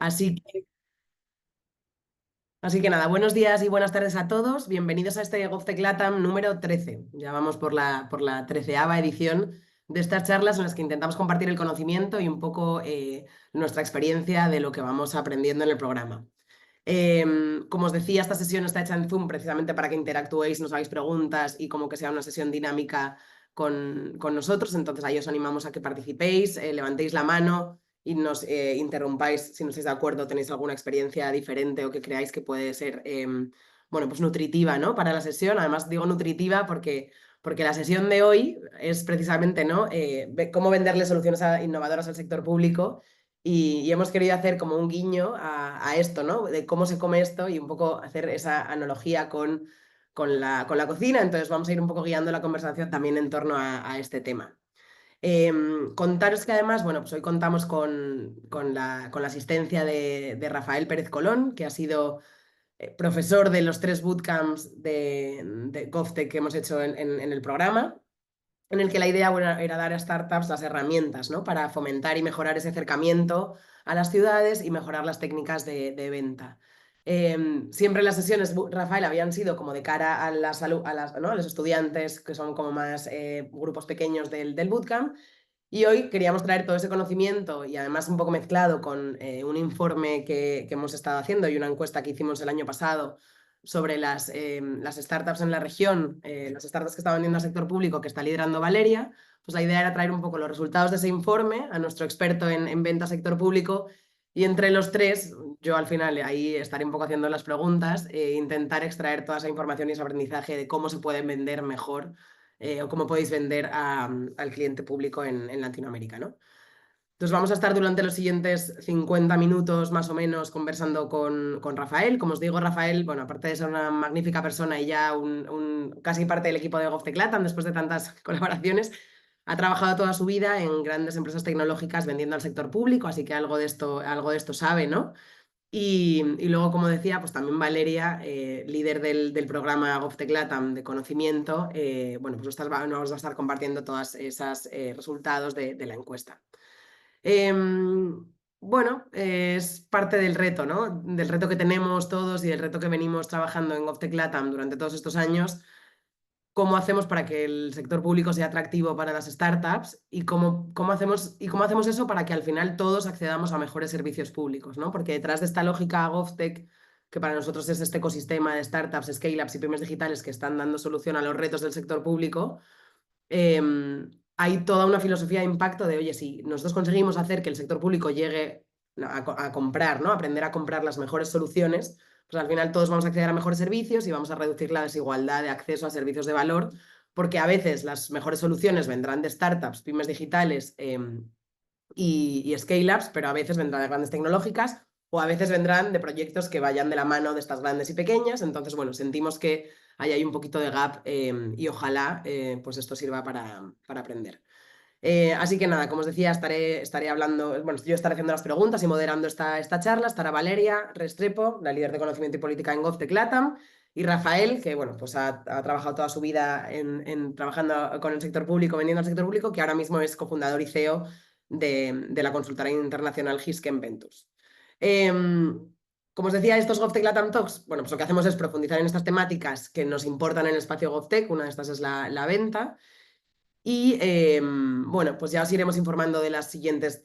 Así que, así que nada, buenos días y buenas tardes a todos. Bienvenidos a este GovTech LATAM número 13. Ya vamos por la 13ª edición de estas charlas en las que intentamos compartir el conocimiento y un poco nuestra experiencia de lo que vamos aprendiendo en el programa. Como os decía, esta sesión está hecha en Zoom precisamente para que interactuéis, nos hagáis preguntas y como que sea una sesión dinámica con nosotros. Entonces ahí os animamos a que participéis, levantéis la mano y nos interrumpáis si no estáis de acuerdo, tenéis alguna experiencia diferente o que creáis que puede ser bueno, pues nutritiva, ¿no? Para la sesión. Además digo nutritiva porque la sesión de hoy es precisamente, ¿no? Cómo venderle soluciones innovadoras al sector público y hemos querido hacer como un guiño a esto, ¿no? De cómo se come esto y un poco hacer esa analogía con la cocina. Entonces vamos a ir un poco guiando la conversación también en torno a este tema. Contaros que además, bueno, pues hoy contamos con la asistencia de Rafael Pérez Colón, que ha sido profesor de los 3 bootcamps de GovTech que hemos hecho en el programa, en el que la idea, bueno, era dar a startups las herramientas, ¿no? Para fomentar y mejorar ese acercamiento a las ciudades y mejorar las técnicas de venta. Siempre las sesiones, Rafael, habían sido como de cara ¿no? a los estudiantes, que son como más grupos pequeños del bootcamp, y hoy queríamos traer todo ese conocimiento y además un poco mezclado con un informe que hemos estado haciendo y una encuesta que hicimos el año pasado sobre las startups en la región, las startups que está vendiendo al sector público que está liderando Valeria. Pues la idea era traer un poco los resultados de ese informe a nuestro experto en venta sector público, y entre los tres, yo al final ahí estaré un poco haciendo las preguntas e intentar extraer toda esa información y ese aprendizaje de cómo se pueden vender mejor o cómo podéis vender al cliente público en Latinoamérica, ¿no? Entonces vamos a estar durante los siguientes 50 minutos más o menos conversando con Rafael. Como os digo, Rafael, bueno, aparte de ser una magnífica persona y ya casi parte del equipo de GovTech LATAM, después de tantas colaboraciones, ha trabajado toda su vida en grandes empresas tecnológicas vendiendo al sector público, así que algo de esto sabe, ¿no? Y luego, como decía, pues también Valeria, líder del programa GovTech LATAM de conocimiento, bueno, pues nos va a estar compartiendo todos esos resultados de la encuesta. Bueno, es parte del reto, ¿no? Del reto que tenemos todos y del reto que venimos trabajando en GovTech LATAM durante todos estos años. ¿Cómo hacemos para que el sector público sea atractivo para las startups y cómo hacemos eso para que al final todos accedamos a mejores servicios públicos, ¿no? Porque detrás de esta lógica GovTech, que para nosotros es este ecosistema de startups, scale-ups y pymes digitales que están dando solución a los retos del sector público, hay toda una filosofía de impacto de, oye, si nosotros conseguimos hacer que el sector público llegue a comprar, ¿no? Aprender a comprar las mejores soluciones, pues al final todos vamos a acceder a mejores servicios y vamos a reducir la desigualdad de acceso a servicios de valor, porque a veces las mejores soluciones vendrán de startups, pymes digitales y scale-ups, pero a veces vendrán de grandes tecnológicas o a veces vendrán de proyectos que vayan de la mano de estas grandes y pequeñas. Entonces, bueno, sentimos que ahí hay un poquito de gap y ojalá pues esto sirva para aprender. Así que nada, como os decía, estaré hablando, bueno, yo estaré haciendo las preguntas y moderando esta charla. Estará Valeria Restrepo, la líder de conocimiento y política en GovTech LATAM, y Rafael, que bueno, pues ha trabajado toda su vida trabajando con el sector público, vendiendo al sector público, que ahora mismo es cofundador y CEO de la consultora internacional Hisken Ventures. Como os decía, estos GovTech LATAM Talks, bueno, pues lo que hacemos es profundizar en estas temáticas que nos importan en el espacio GovTech. Una de estas es la venta. Y bueno, pues ya os iremos informando de las siguientes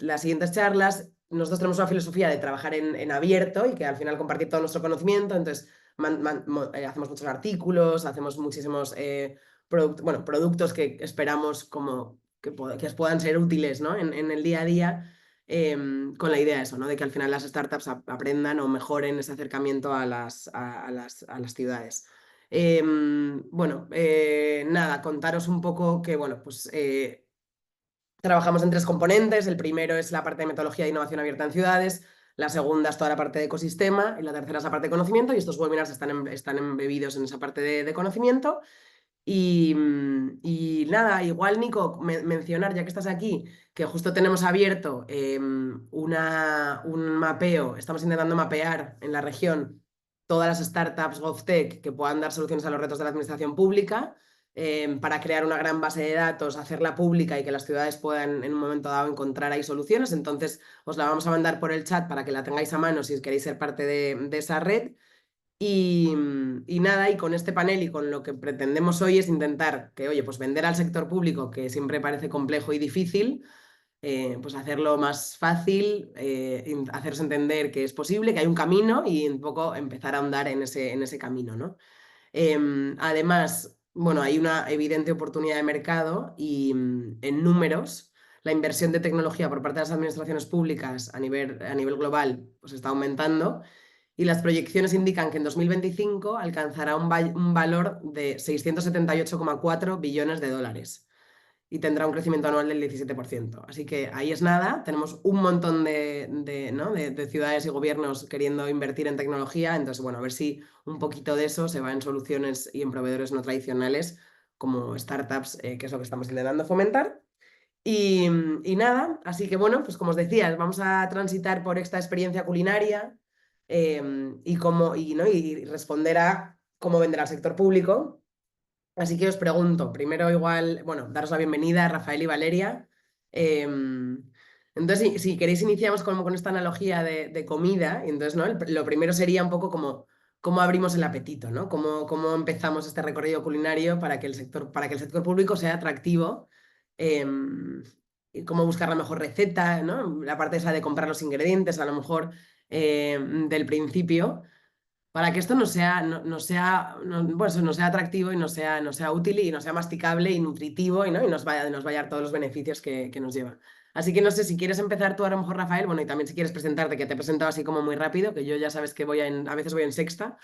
charlas. Nosotros tenemos una filosofía de trabajar en abierto y que al final compartir todo nuestro conocimiento. Entonces, hacemos muchos artículos, hacemos muchísimos productos que esperamos como que os puedan ser útiles, ¿no? en el día a día, con la idea de eso, ¿no? De que al final las startups aprendan o mejoren ese acercamiento a las ciudades. Bueno, nada, contaros un poco que, bueno, pues trabajamos en 3 componentes. El primero es la parte de metodología de innovación abierta en ciudades, la segunda es toda la parte de ecosistema y la tercera es la parte de conocimiento, y estos webinars están embebidos en esa parte de conocimiento. Y nada, igual, Nico, mencionar, ya que estás aquí, que justo tenemos abierto un mapeo. Estamos intentando mapear en la región todas las startups GovTech que puedan dar soluciones a los retos de la administración pública. para crear una gran base de datos, hacerla pública y que las ciudades puedan en un momento dado encontrar ahí soluciones. Entonces os la vamos a mandar por el chat para que la tengáis a mano si queréis ser parte de esa red. Y nada, y con este panel y con lo que pretendemos hoy es intentar que, oye, pues vender al sector público, que siempre parece complejo y difícil, pues hacerlo más fácil, haceros entender que es posible, que hay un camino y un poco empezar a andar en ese camino, ¿no? Además, bueno, hay una evidente oportunidad de mercado y en números, la inversión de tecnología por parte de las administraciones públicas a nivel global pues está aumentando y las proyecciones indican que en 2025 alcanzará un valor de 678,4 billones de dólares y tendrá un crecimiento anual del 17%. Así que ahí es nada, tenemos un montón ¿no? de ciudades y gobiernos queriendo invertir en tecnología, entonces, bueno, a ver si un poquito de eso se va en soluciones y en proveedores no tradicionales como startups, que es lo que estamos intentando fomentar. Y nada, así que bueno, pues como os decía, vamos a transitar por esta experiencia culinaria ¿no? y responder a cómo vender al sector público. Así que os pregunto, primero igual, bueno, daros la bienvenida, Rafael y Valeria. Entonces, si queréis, iniciamos como con esta analogía de comida. Y entonces, ¿no? Lo primero sería un poco como cómo abrimos el apetito, ¿no? Cómo empezamos este recorrido culinario para que el sector público sea atractivo. Y cómo buscar la mejor receta, ¿no? La parte esa de comprar los ingredientes, a lo mejor del principio para que esto bueno, eso no sea atractivo y no sea útil y no sea masticable y nutritivo y, ¿no? y nos vaya a dar todos los beneficios que nos lleva. Así que no sé si quieres empezar tú a lo mejor, Rafael, bueno, y también si quieres presentarte, que te he presentado así como muy rápido, que yo ya sabes que a veces voy en sexta.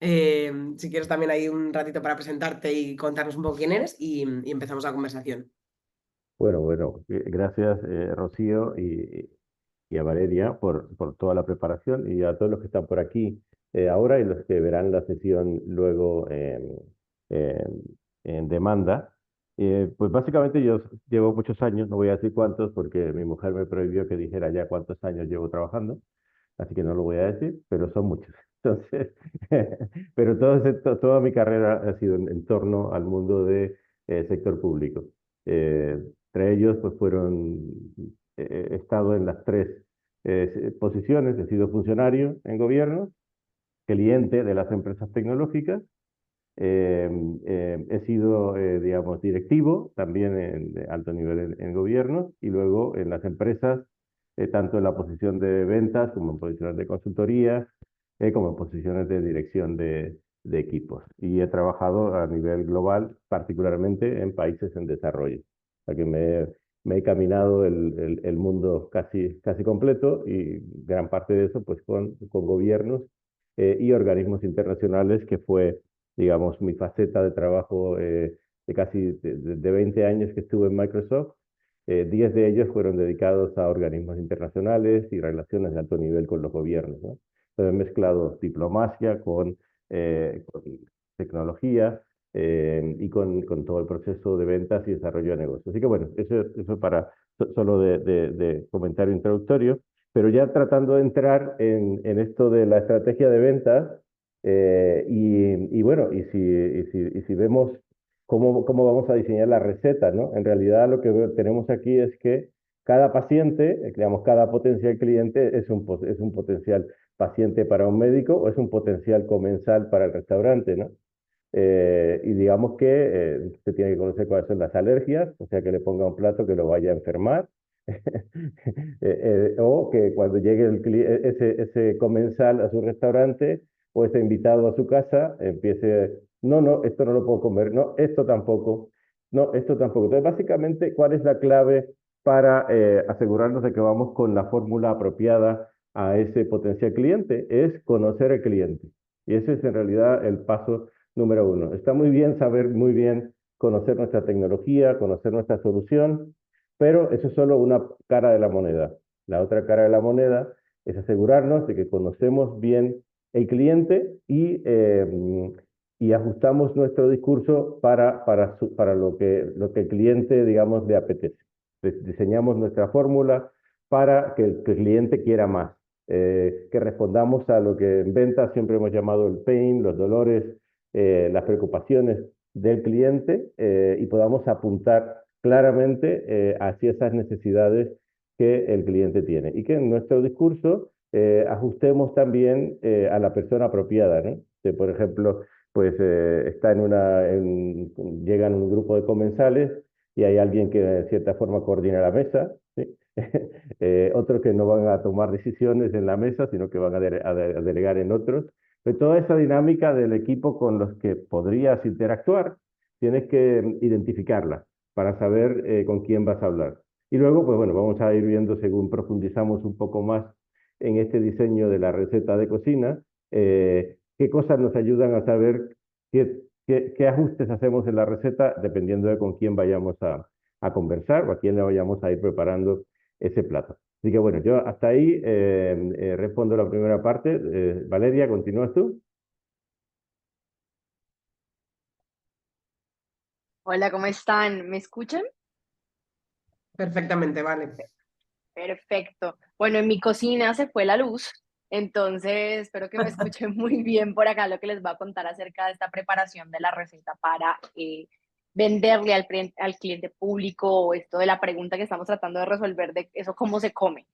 Si quieres también hay un ratito para presentarte y contarnos un poco quién eres y empezamos la conversación. Bueno, gracias Rocío y a Valeria por toda la preparación y a todos los que están por aquí ahora y los que verán la sesión luego en, en demanda. Pues básicamente yo llevo muchos años, no voy a decir cuántos porque mi mujer me prohibió que dijera ya cuántos años llevo trabajando, así que no lo voy a decir, pero son muchos. Entonces, pero toda mi carrera ha sido en torno al mundo del sector público. Entre ellos, pues he estado en las tres posiciones, he sido funcionario en gobierno, cliente de las empresas tecnológicas, eh, he sido, digamos, directivo también de alto nivel en gobierno y luego en las empresas, tanto en la posición de ventas como en posiciones de consultoría, como en posiciones de dirección de equipos. Y he trabajado a nivel global, particularmente en países en desarrollo. O sea que me he caminado el mundo casi completo y gran parte de eso pues con gobiernos y organismos internacionales que fue digamos, mi faceta de trabajo de casi de 20 años que estuve en Microsoft, 10 de ellos fueron dedicados a organismos internacionales y relaciones de alto nivel con los gobiernos, ¿no? Entonces he mezclado diplomacia con tecnología y con todo el proceso de ventas y desarrollo de negocios. Así que bueno, eso para solo de comentario introductorio, pero ya tratando de entrar en esto de la estrategia de ventas, y bueno, y si vemos cómo vamos a diseñar la receta, ¿no? En realidad lo que tenemos aquí es que cada paciente, digamos, cada potencial cliente es un potencial paciente para un médico o es un potencial comensal para el restaurante, ¿no? Y digamos que se tiene que conocer cuáles son las alergias, o sea, que le ponga un plato que lo vaya a enfermar, o que cuando llegue ese comensal a su restaurante o ese invitado a su casa, empiece, no, esto no lo puedo comer, no, esto tampoco, no, esto tampoco. Entonces, básicamente, ¿cuál es la clave para asegurarnos de que vamos con la fórmula apropiada a ese potencial cliente? Es conocer al cliente. Y ese es en realidad el paso número uno. Está muy bien saber muy bien conocer nuestra tecnología, conocer nuestra solución, pero eso es solo una cara de la moneda. La otra cara de la moneda es asegurarnos de que conocemos bien el cliente y ajustamos nuestro discurso para lo que el cliente, digamos, le apetece. Diseñamos nuestra fórmula para que el cliente quiera más, que respondamos a lo que en ventas siempre hemos llamado el pain, los dolores, las preocupaciones del cliente y podamos apuntar claramente hacia esas necesidades que el cliente tiene. Y que en nuestro discurso ajustemos también a la persona apropiada, ¿no? Que, por ejemplo, pues está llegan un grupo de comensales y hay alguien que de cierta forma coordina la mesa, ¿sí? Otros que no van a tomar decisiones en la mesa, sino que van a delegar en otros. Pero toda esa dinámica del equipo con los que podrías interactuar, tienes que identificarla para saber con quién vas a hablar. Y luego, pues bueno, vamos a ir viendo según profundizamos un poco más en este diseño de la receta de cocina, qué cosas nos ayudan a saber qué ajustes hacemos en la receta dependiendo de con quién vayamos a conversar o a quién le vayamos a ir preparando ese plato. Así que bueno, yo hasta ahí respondo la primera parte. Valeria, ¿continúas tú? Hola, ¿cómo están? ¿Me escuchan? Perfectamente, vale. Perfecto. Bueno, en mi cocina se fue la luz, entonces espero que me escuchen muy bien por acá lo que les voy a contar acerca de esta preparación de la receta para venderle al cliente público o esto de la pregunta que estamos tratando de resolver de eso, cómo se come.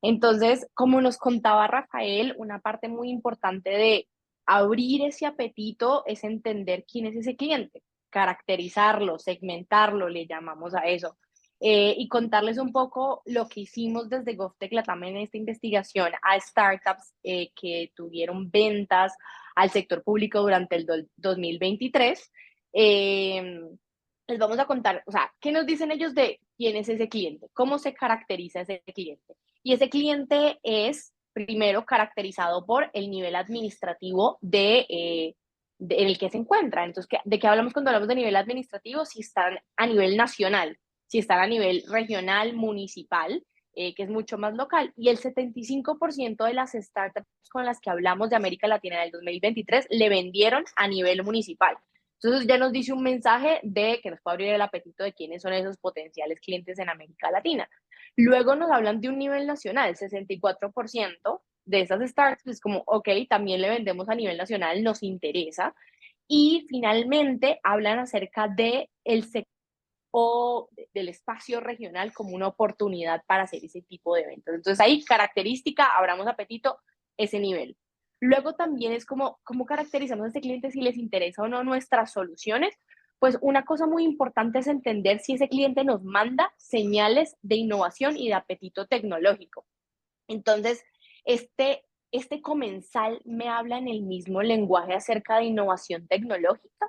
Entonces, como nos contaba Rafael, una parte muy importante de abrir ese apetito es entender quién es ese cliente, caracterizarlo, segmentarlo, le llamamos a eso. Y contarles un poco lo que hicimos desde GovTech también en esta investigación a startups que tuvieron ventas al sector público durante el 2023. Eh, Les vamos a contar, o sea, ¿qué nos dicen ellos de quién es ese cliente? ¿Cómo se caracteriza ese cliente? Y ese cliente es, primero, caracterizado por el nivel administrativo en el que se encuentra. Entonces, ¿de qué hablamos cuando hablamos de nivel administrativo? Si están a nivel nacional, si están a nivel regional, municipal, que es mucho más local. Y el 75% de las startups con las que hablamos de América Latina en el 2023 le vendieron a nivel municipal. Entonces ya nos dice un mensaje de que nos puede abrir el apetito de quiénes son esos potenciales clientes en América Latina. Luego nos hablan de un nivel nacional, el 64% de esas startups es como, ok, también le vendemos a nivel nacional, nos interesa. Y finalmente hablan acerca de el sector o del espacio regional como una oportunidad para hacer ese tipo de eventos. Entonces ahí característica, abramos apetito, ese nivel. Luego también es como, ¿cómo caracterizamos a este cliente si les interesa o no nuestras soluciones? Pues una cosa muy importante es entender si ese cliente nos manda señales de innovación y de apetito tecnológico. Entonces, este comensal me habla en el mismo lenguaje acerca de innovación tecnológica.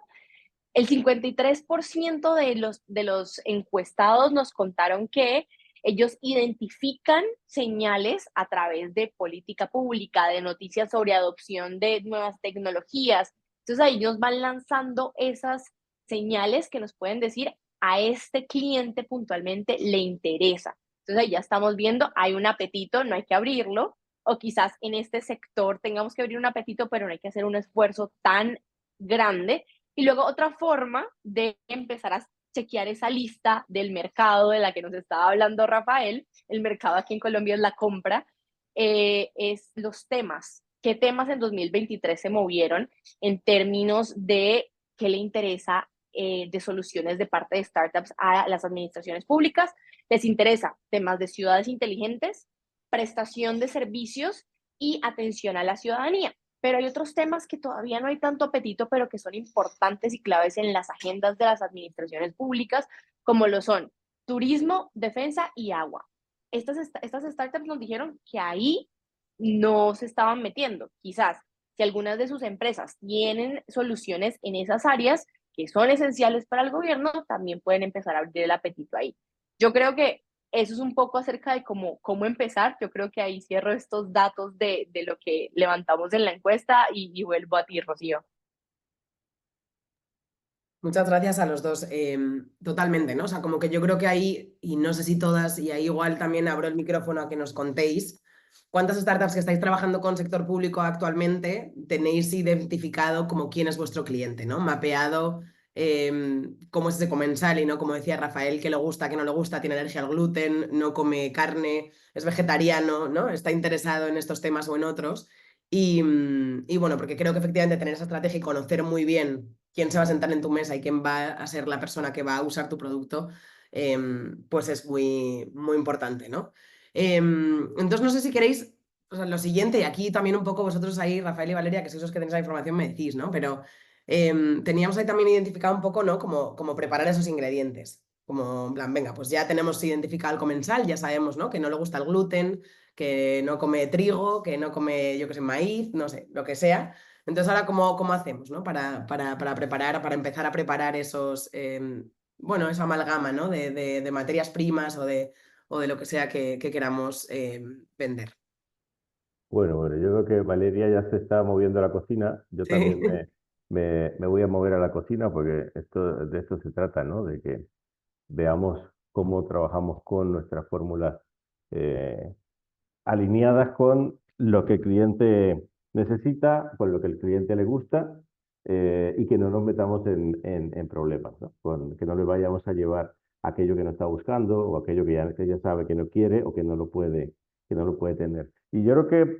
El 53% de los encuestados nos contaron que ellos identifican señales a través de política pública, de noticias sobre adopción de nuevas tecnologías. Entonces ahí nos van lanzando esas señales que nos pueden decir a este cliente puntualmente le interesa. Entonces ahí ya estamos viendo, hay un apetito, no hay que abrirlo, o quizás en este sector tengamos que abrir un apetito, pero no hay que hacer un esfuerzo tan grande. Y luego otra forma de empezar a chequear esa lista del mercado de la que nos estaba hablando Rafael, el mercado aquí en Colombia es la compra, es los temas. ¿Qué temas en 2023 se movieron en términos de qué le interesa de soluciones de parte de startups a las administraciones públicas? Les interesa temas de ciudades inteligentes, prestación de servicios y atención a la ciudadanía. Pero hay otros temas que todavía no hay tanto apetito, pero que son importantes y claves en las agendas de las administraciones públicas, como lo son turismo, defensa y agua. Estas startups nos dijeron que ahí no se estaban metiendo. Quizás si algunas de sus empresas tienen soluciones en esas áreas que son esenciales para el gobierno, también pueden empezar a abrir el apetito ahí. Yo creo que eso es un poco acerca de cómo empezar. Yo creo que ahí cierro estos datos de lo que levantamos en la encuesta y vuelvo a ti, Rocío. Muchas gracias a los dos. Totalmente, ¿no? O sea, como que yo creo que ahí, y no sé si todas, y ahí igual también abro el micrófono a que nos contéis, ¿cuántas startups que estáis trabajando con sector público actualmente tenéis identificado como quién es vuestro cliente, ¿no? Mapeado cómo es ese comensal y no, como decía Rafael, que le gusta, que no le gusta, tiene alergia al gluten, no come carne, es vegetariano, ¿no? Está interesado en estos temas o en otros. Y bueno, porque creo que efectivamente tener esa estrategia y conocer muy bien quién se va a sentar en tu mesa y quién va a ser la persona que va a usar tu producto, pues es muy, muy importante, ¿no? Entonces, no sé si queréis, o sea, lo siguiente, y aquí también un poco vosotros ahí, Rafael y Valeria, que sois los que tenéis la información, me decís, ¿no? Pero teníamos ahí también identificado un poco, ¿no? Como preparar esos ingredientes. Como, en plan, venga, pues ya tenemos identificado el comensal, ya sabemos, ¿no? Que no le gusta el gluten, que no come trigo, que no come, yo qué sé, maíz, no sé, lo que sea. Entonces, ahora, ¿cómo hacemos, ¿no? Para preparar, para empezar a preparar esos, bueno, esa amalgama, ¿no? De materias primas o de lo que sea que queramos vender. Bueno, yo creo que Valeria ya se está moviendo a la cocina. Yo también Sí. me voy a mover a la cocina porque de esto se trata, ¿no? De que veamos cómo trabajamos con nuestras fórmulas eh, alineadas con lo que el cliente necesita, con lo que el cliente le gusta, y que no nos metamos en problemas, ¿no? Que no le vayamos a llevar aquello que no está buscando o aquello que ya sabe que no quiere o que no lo puede tener. Y yo creo que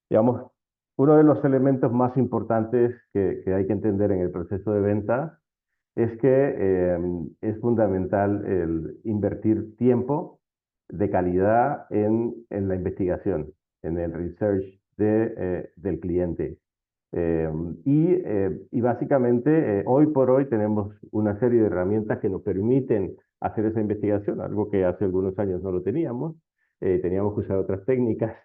digamos, uno de los elementos más importantes que hay que entender en el proceso de venta es que es fundamental el invertir tiempo de calidad en la investigación, en el research del cliente. Eh, y básicamente, hoy por hoy tenemos una serie de herramientas que nos permiten hacer esa investigación, algo que hace algunos años no lo teníamos. Teníamos que usar otras técnicas.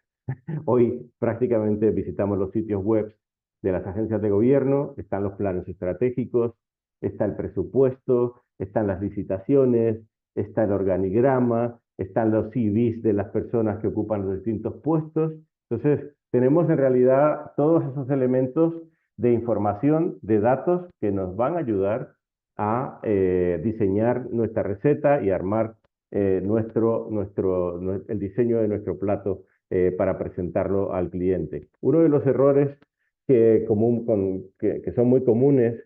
Hoy prácticamente visitamos los sitios web de las agencias de gobierno, están los planes estratégicos, está el presupuesto, están las licitaciones, está el organigrama, están los CVs de las personas que ocupan los distintos puestos. Entonces, tenemos en realidad todos esos elementos de información, de datos que nos van a ayudar a diseñar nuestra receta y armar el diseño de nuestro plato para presentarlo al cliente. Uno de los errores que son muy comunes,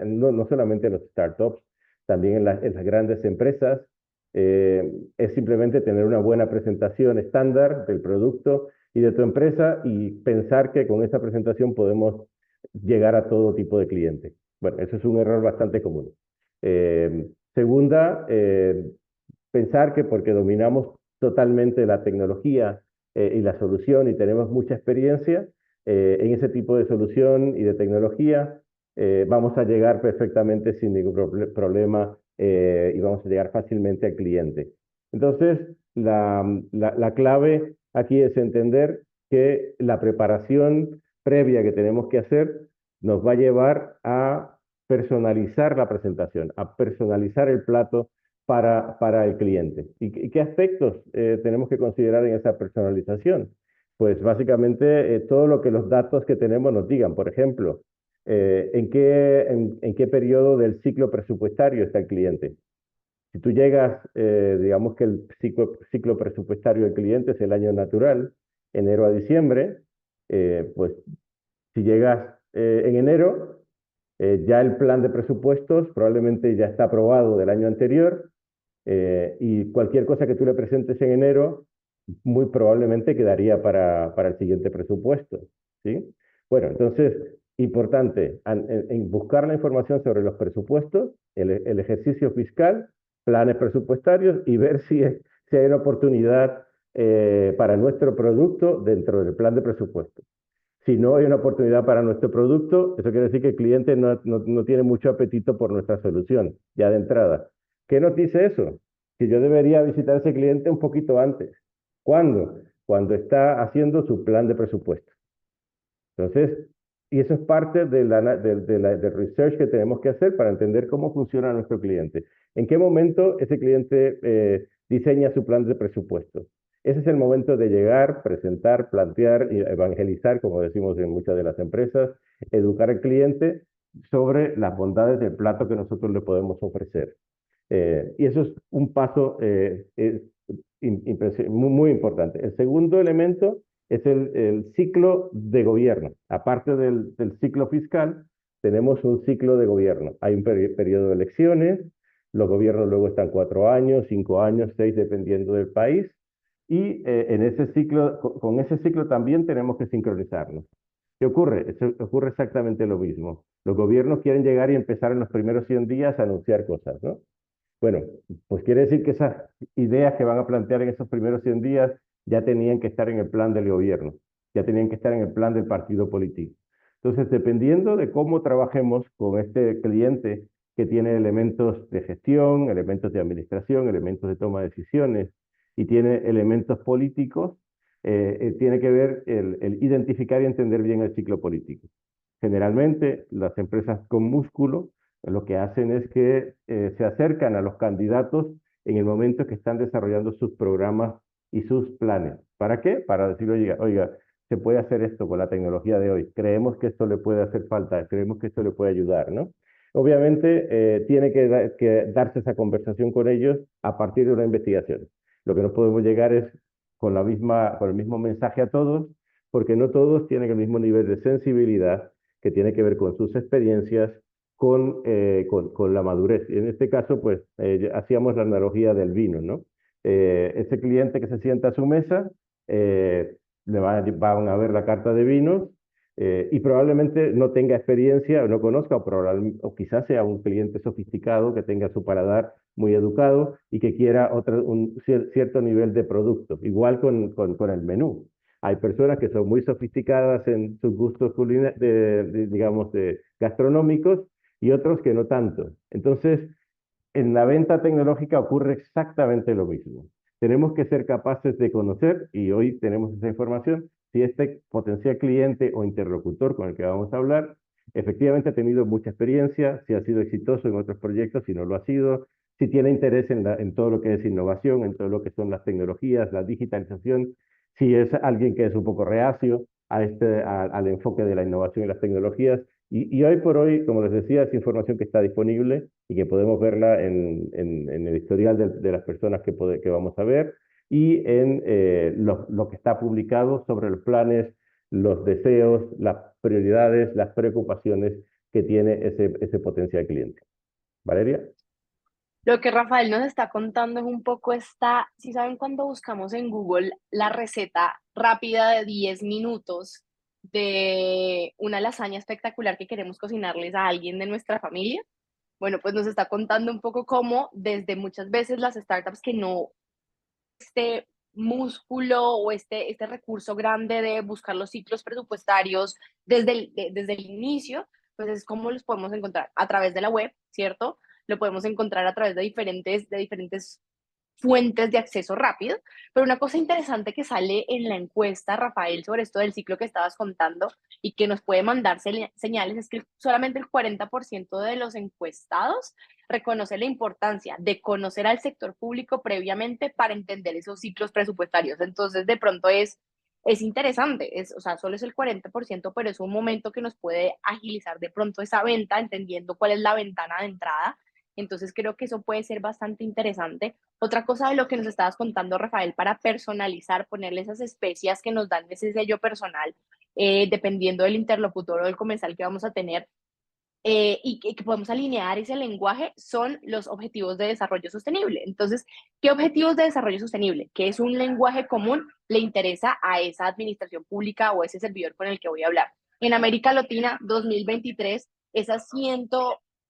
no solamente en los startups, también en las grandes empresas, es simplemente tener una buena presentación estándar del producto y de tu empresa y pensar que con esa presentación podemos llegar a todo tipo de cliente. Bueno, eso es un error bastante común. Segunda, pensar que porque dominamos totalmente la tecnología y la solución y tenemos mucha experiencia en ese tipo de solución y de tecnología, vamos a llegar perfectamente sin ningún problema y vamos a llegar fácilmente al cliente. Entonces, la clave aquí es entender que la preparación previa que tenemos que hacer nos va a llevar a personalizar la presentación, a personalizar el plato para el cliente. ¿Y qué aspectos tenemos que considerar en esa personalización? Pues básicamente todo lo que los datos que tenemos nos digan. Por ejemplo, en qué periodo del ciclo presupuestario está el cliente. Si tú llegas, digamos que el ciclo presupuestario del cliente es el año natural, enero a diciembre, pues si llegas en enero, ya el plan de presupuestos probablemente ya está aprobado del año anterior y cualquier cosa que tú le presentes en enero, muy probablemente quedaría para el siguiente presupuesto, ¿sí? Bueno, entonces, importante, en buscar la información sobre los presupuestos, el ejercicio fiscal, planes presupuestarios y ver si hay una oportunidad para nuestro producto dentro del plan de presupuesto. Si no hay una oportunidad para nuestro producto, eso quiere decir que el cliente no tiene mucho apetito por nuestra solución, ya de entrada. ¿Qué nos dice eso? Que yo debería visitar a ese cliente un poquito antes. ¿Cuándo? Cuando está haciendo su plan de presupuesto. Entonces, y eso es parte del research que tenemos que hacer para entender cómo funciona nuestro cliente. ¿En qué momento ese cliente diseña su plan de presupuesto? Ese es el momento de llegar, presentar, plantear y evangelizar, como decimos en muchas de las empresas, educar al cliente sobre las bondades del plato que nosotros le podemos ofrecer. Y eso es un paso muy, muy importante. El segundo elemento es el ciclo de gobierno. Aparte del ciclo fiscal, tenemos un ciclo de gobierno. Hay un periodo de elecciones, los gobiernos luego están 4 años, 5 años, 6, dependiendo del país. Y en ese ciclo, con ese ciclo también tenemos que sincronizarnos. ¿Qué ocurre? Ocurre exactamente lo mismo. Los gobiernos quieren llegar y empezar en los primeros 100 días a anunciar cosas, ¿no? Bueno, pues quiere decir que esas ideas que van a plantear en esos primeros 100 días ya tenían que estar en el plan del gobierno, ya tenían que estar en el plan del partido político. Entonces, dependiendo de cómo trabajemos con este cliente que tiene elementos de gestión, elementos de administración, elementos de toma de decisiones y tiene elementos políticos, tiene que ver el identificar y entender bien el ciclo político. Generalmente, las empresas con músculo lo que hacen es que se acercan a los candidatos en el momento que están desarrollando sus programas y sus planes. ¿Para qué? Para decir, oiga, se puede hacer esto con la tecnología de hoy. Creemos que esto le puede hacer falta, creemos que esto le puede ayudar, ¿no? Obviamente, tiene que darse esa conversación con ellos a partir de una investigación. Lo que no podemos llegar es con el mismo mensaje a todos, porque no todos tienen el mismo nivel de sensibilidad que tiene que ver con sus experiencias, con la madurez. Y en este caso, pues, hacíamos la analogía del vino, ¿no? Ese cliente que se sienta a su mesa, van a ver la carta de vinos y probablemente no tenga experiencia o no conozca, o quizás sea un cliente sofisticado que tenga su paladar muy educado y que quiera un cierto nivel de producto. Igual con el menú. Hay personas que son muy sofisticadas en sus gustos digamos, gastronómicos y otros que no tanto. Entonces, en la venta tecnológica ocurre exactamente lo mismo. Tenemos que ser capaces de conocer, y hoy tenemos esa información, si este potencial cliente o interlocutor con el que vamos a hablar efectivamente ha tenido mucha experiencia, si ha sido exitoso en otros proyectos, si no lo ha sido, si tiene interés en todo lo que es innovación, en todo lo que son las tecnologías, la digitalización, si es alguien que es un poco reacio al enfoque de la innovación y las tecnologías. Y hoy por hoy, como les decía, es información que está disponible y que podemos verla en el historial de las personas que vamos a ver y en lo que está publicado sobre los planes, los deseos, las prioridades, las preocupaciones que tiene ese potencial cliente. Valeria. Lo que Rafael nos está contando es un poco si saben cuando buscamos en Google la receta rápida de 10 minutos de una lasaña espectacular que queremos cocinarles a alguien de nuestra familia, bueno, pues nos está contando un poco cómo desde muchas veces las startups que no este músculo o este recurso grande de buscar los ciclos presupuestarios desde el inicio, pues es como los podemos encontrar a través de la web, ¿cierto? Lo podemos encontrar a través de diferentes fuentes de acceso rápido, pero una cosa interesante que sale en la encuesta, Rafael, sobre esto del ciclo que estabas contando y que nos puede mandar señales, es que solamente el 40% de los encuestados reconoce la importancia de conocer al sector público previamente para entender esos ciclos presupuestarios. Entonces, de pronto es interesante, o sea, solo es el 40%, pero es un momento que nos puede agilizar de pronto esa venta, entendiendo cuál es la ventana de entrada. Entonces, creo que eso puede ser bastante interesante. Otra cosa de lo que nos estabas contando, Rafael, para personalizar, ponerle esas especias que nos dan ese sello personal, dependiendo del interlocutor o del comensal que vamos a tener, y que podemos alinear ese lenguaje, son los objetivos de desarrollo sostenible. Entonces, ¿qué objetivos de desarrollo sostenible? ¿Qué es un lenguaje común? Le interesa a esa administración pública o ese servidor con el que voy a hablar. En América Latina, 2023, esas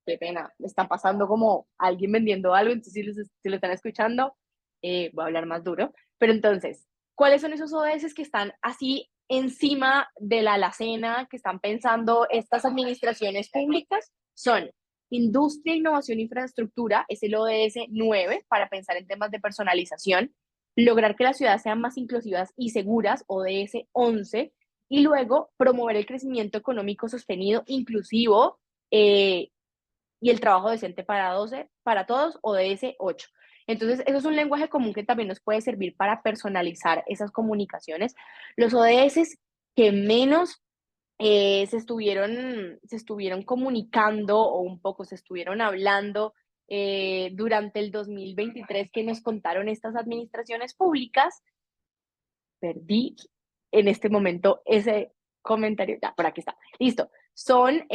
qué pena, me están pasando como alguien vendiendo algo, entonces si lo están escuchando, voy a hablar más duro. Pero entonces, ¿cuáles son esos ODS que están así encima de la alacena, que están pensando estas administraciones públicas? Son industria, innovación e infraestructura, es el ODS 9 para pensar en temas de personalización, lograr que las ciudades sean más inclusivas y seguras, ODS 11, y luego promover el crecimiento económico sostenido, inclusivo, y el trabajo decente para todos, ODS 8. Entonces, eso es un lenguaje común que también nos puede servir para personalizar esas comunicaciones. Los ODS que menos se estuvieron comunicando o un poco se estuvieron hablando durante el 2023 que nos contaron estas administraciones públicas, perdí en este momento ese comentario. Ya, por aquí está. Listo. Son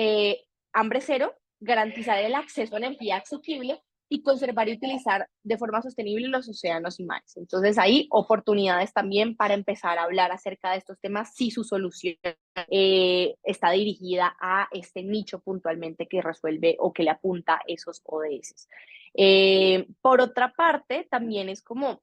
hambre cero, garantizar el acceso a energía asequible, y conservar y utilizar de forma sostenible los océanos y mares. Entonces, hay oportunidades también para empezar a hablar acerca de estos temas si su solución está dirigida a este nicho puntualmente que resuelve o que le apunta esos ODS. Por otra parte, también es como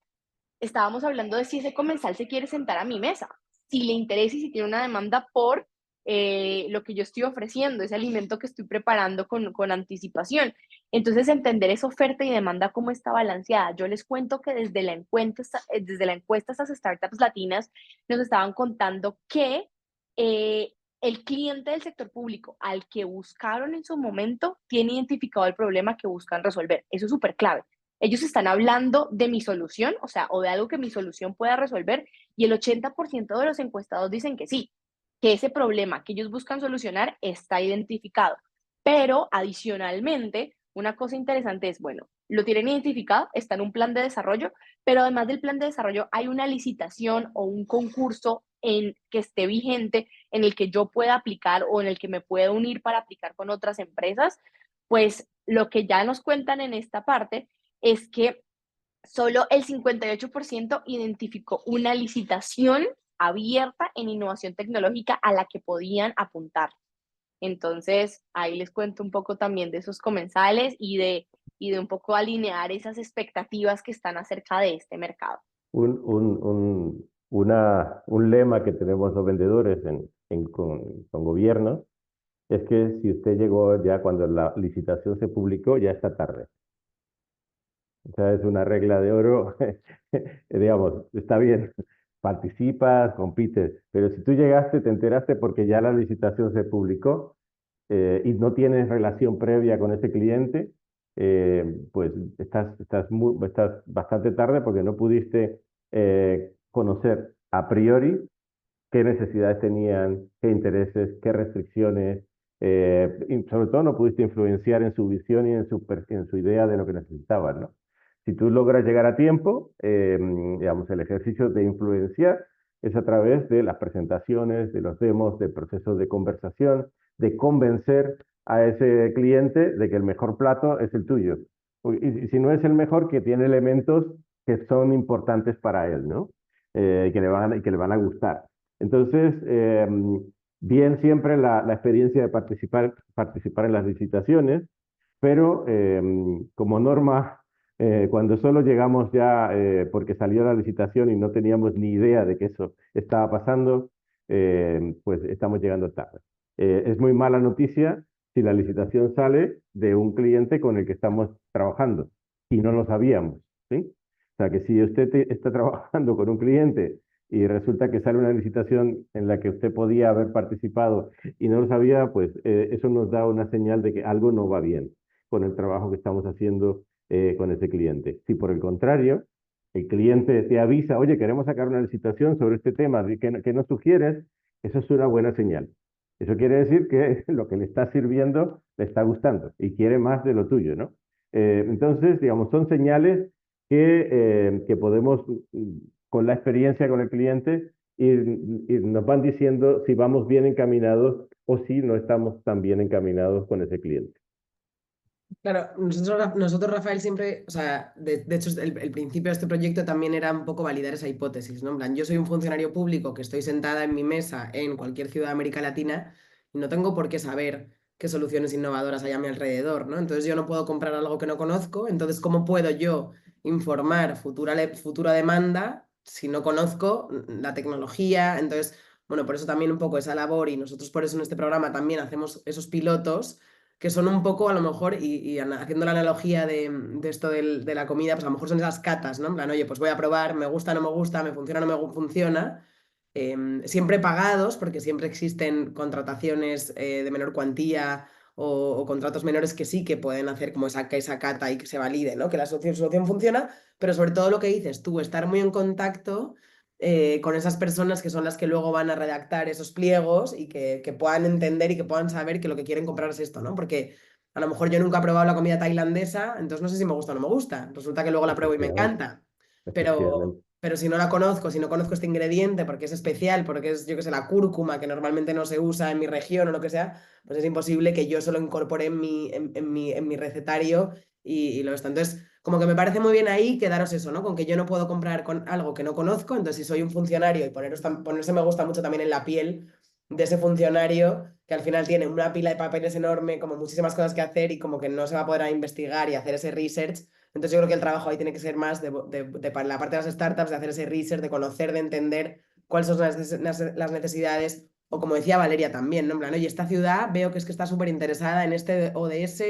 estábamos hablando de si ese comensal se quiere sentar a mi mesa, si le interesa y si tiene una demanda por lo que yo estoy ofreciendo, ese alimento que estoy preparando con anticipación. Entonces, entender esa oferta y demanda cómo está balanceada. Yo les cuento que desde la encuesta estas startups latinas nos estaban contando que el cliente del sector público al que buscaron en su momento tiene identificado el problema que buscan resolver. Eso es súper clave. Ellos están hablando de mi solución, o sea, o de algo que mi solución pueda resolver, y el 80% de los encuestados dicen que sí, que ese problema que ellos buscan solucionar está identificado. Pero adicionalmente, una cosa interesante es, bueno, lo tienen identificado, está en un plan de desarrollo, pero además del plan de desarrollo hay una licitación o un concurso en que esté vigente, en el que yo pueda aplicar o en el que me pueda unir para aplicar con otras empresas. Pues lo que ya nos cuentan en esta parte es que solo el 58% identificó una licitación abierta en innovación tecnológica a la que podían apuntar. Entonces, ahí les cuento un poco también de esos comensales y de un poco alinear esas expectativas que están acerca de este mercado. Un lema que tenemos los vendedores con gobiernos es que si usted llegó ya cuando la licitación se publicó, ya está tarde. O sea, es una regla de oro, digamos, está bien, participas, compites, pero si tú llegaste, te enteraste porque ya la licitación se publicó y no tienes relación previa con ese cliente, pues estás bastante tarde porque no pudiste conocer a priori qué necesidades tenían, qué intereses, qué restricciones, y sobre todo no pudiste influenciar en su visión y en su idea de lo que necesitaban, ¿no? Si tú logras llegar a tiempo, digamos, el ejercicio de influenciar es a través de las presentaciones, de los demos, de procesos de conversación, de convencer a ese cliente de que el mejor plato es el tuyo. Y si no es el mejor, que tiene elementos que son importantes para él, ¿no? Y que le van a gustar. Entonces, bien siempre la experiencia de participar en las licitaciones, pero como norma, cuando solo llegamos ya porque salió la licitación y no teníamos ni idea de que eso estaba pasando, pues estamos llegando tarde. Es muy mala noticia si la licitación sale de un cliente con el que estamos trabajando y no lo sabíamos, ¿sí? O sea que si usted está trabajando con un cliente y resulta que sale una licitación en la que usted podía haber participado y no lo sabía, pues eso nos da una señal de que algo no va bien con el trabajo que estamos haciendo con ese cliente. Si por el contrario, el cliente te avisa, oye, queremos sacar una licitación sobre este tema, ¿qué nos sugieres? Eso es una buena señal. Eso quiere decir que lo que le está sirviendo le está gustando y quiere más de lo tuyo, ¿no? Entonces, digamos, son señales que podemos, con la experiencia con el cliente, y nos van diciendo si vamos bien encaminados o si no estamos tan bien encaminados con ese cliente. Claro, nosotros, Rafael, siempre, o sea, de hecho, el principio de este proyecto también era un poco validar esa hipótesis, ¿no? En plan, yo soy un funcionario público que estoy sentada en mi mesa en cualquier ciudad de América Latina y no tengo por qué saber qué soluciones innovadoras hay a mi alrededor, ¿no? Entonces yo no puedo comprar algo que no conozco, entonces ¿cómo puedo yo informar futura demanda si no conozco la tecnología? Entonces, bueno, por eso también un poco esa labor y nosotros por eso en este programa también hacemos esos pilotos que son un poco a lo mejor, y haciendo la analogía de esto de la comida, pues a lo mejor son esas catas, ¿no? En plan, oye, pues voy a probar, me gusta, no me gusta, me funciona, no me funciona. Siempre pagados, porque siempre existen contrataciones de menor cuantía o contratos menores que sí que pueden hacer como esa cata y que se valide, ¿no? Que la solución funciona, pero sobre todo lo que dices tú, estar muy en contacto con esas personas que son las que luego van a redactar esos pliegos y que puedan entender y que puedan saber que lo que quieren comprar es esto, ¿no? Porque a lo mejor yo nunca he probado la comida tailandesa, entonces no sé si me gusta o no me gusta. Resulta que luego la pruebo y me Efectivamente, encanta. Pero, efectivamente. pero si no la conozco, si no conozco este ingrediente porque es especial, porque es, yo qué sé, la cúrcuma que normalmente no se usa en mi región o lo que sea, pues es imposible que yo se lo incorpore en mi recetario y lo esto. Entonces, como que me parece muy bien ahí quedaros eso, ¿no? Con que yo no puedo comprar con algo que no conozco, entonces si soy un funcionario y ponerse me gusta mucho también en la piel de ese funcionario que al final tiene una pila de papeles enorme, como muchísimas cosas que hacer y como que no se va a poder investigar y hacer ese research. Entonces yo creo que el trabajo ahí tiene que ser más para la parte de las startups, de hacer ese research, de conocer, de entender cuáles son las necesidades, o como decía Valeria también, ¿no? En plan, oye, esta ciudad veo que es que está súper interesada en este ODS,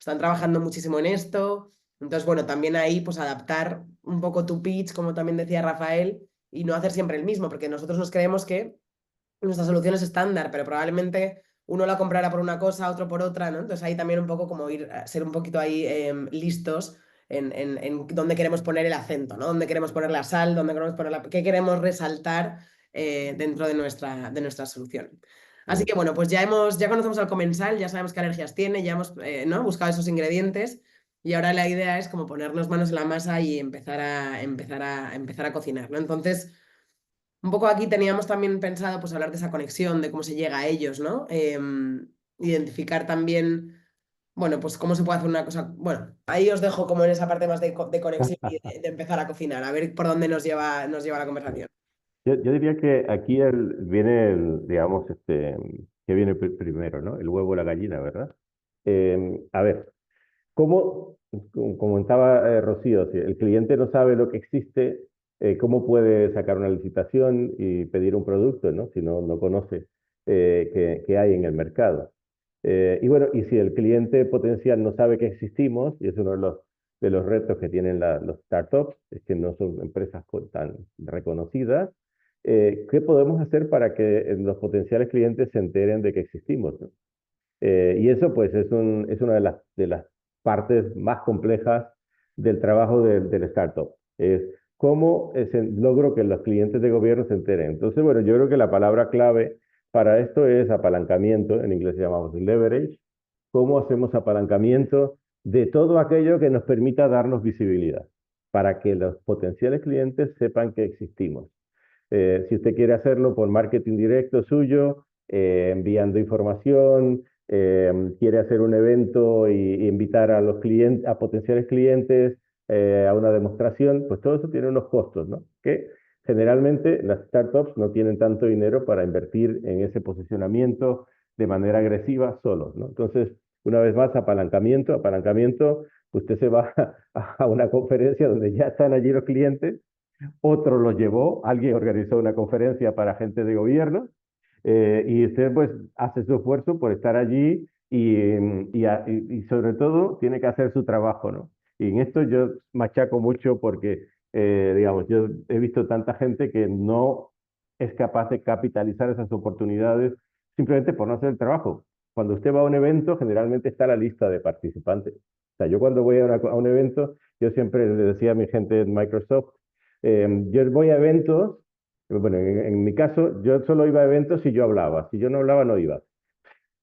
están trabajando muchísimo en esto. Entonces, bueno, también ahí pues adaptar un poco tu pitch, como también decía Rafael, y no hacer siempre el mismo, porque nosotros nos creemos que nuestra solución es estándar, pero probablemente uno la comprará por una cosa, otro por otra, ¿no? Entonces ahí también un poco como ser un poquito ahí listos en dónde queremos poner el acento, ¿no? Dónde queremos poner la sal, dónde queremos poner qué queremos resaltar dentro de nuestra solución. Así que bueno, pues ya conocemos al comensal, ya sabemos qué alergias tiene, ya hemos ¿no? buscado esos ingredientes y ahora la idea es como ponernos manos en la masa y empezar a cocinar, ¿no? Entonces, un poco aquí teníamos también pensado pues hablar de esa conexión, de cómo se llega a ellos, ¿no? Identificar también, bueno, pues cómo se puede hacer una cosa. Bueno, ahí os dejo como en esa parte más de conexión y de empezar a cocinar, a ver por dónde nos lleva la conversación. Yo diría que aquí viene digamos, que viene primero, ¿no? El huevo o la gallina, ¿verdad? A ver, como comentaba Rocío, si el cliente no sabe lo que existe, ¿cómo puede sacar una licitación y pedir un producto, ¿no? Si no conoce qué hay en el mercado. Y bueno, y si el cliente potencial no sabe que existimos, y es uno de los retos que tienen los startups, es que no son empresas tan reconocidas, ¿qué podemos hacer para que los potenciales clientes se enteren de que existimos, ¿no? Y eso pues es una de las partes más complejas del trabajo del startup. Es cómo logro que los clientes de gobierno se enteren. Entonces, bueno, yo creo que la palabra clave para esto es apalancamiento, en inglés llamamos leverage. ¿Cómo hacemos apalancamiento de todo aquello que nos permita darnos visibilidad para que los potenciales clientes sepan que existimos? Si usted quiere hacerlo por marketing directo suyo, enviando información, quiere hacer un evento y invitar a los clientes, a potenciales clientes a una demostración, pues todo eso tiene unos costos, ¿no? Que generalmente las startups no tienen tanto dinero para invertir en ese posicionamiento de manera agresiva solos, ¿no? Entonces, una vez más, apalancamiento, usted se va a una conferencia donde ya están allí los clientes, otro lo llevó, alguien organizó una conferencia para gente de gobierno y usted pues hace su esfuerzo por estar allí y sobre todo tiene que hacer su trabajo, ¿no? Y en esto yo machaco mucho porque, digamos, yo he visto tanta gente que no es capaz de capitalizar esas oportunidades simplemente por no hacer el trabajo. Cuando usted va a un evento, generalmente está la lista de participantes. O sea, yo cuando voy a un evento, yo siempre le decía a mi gente en Microsoft, yo voy a eventos, bueno, en mi caso, yo solo iba a eventos si yo hablaba. Si yo no hablaba, no iba.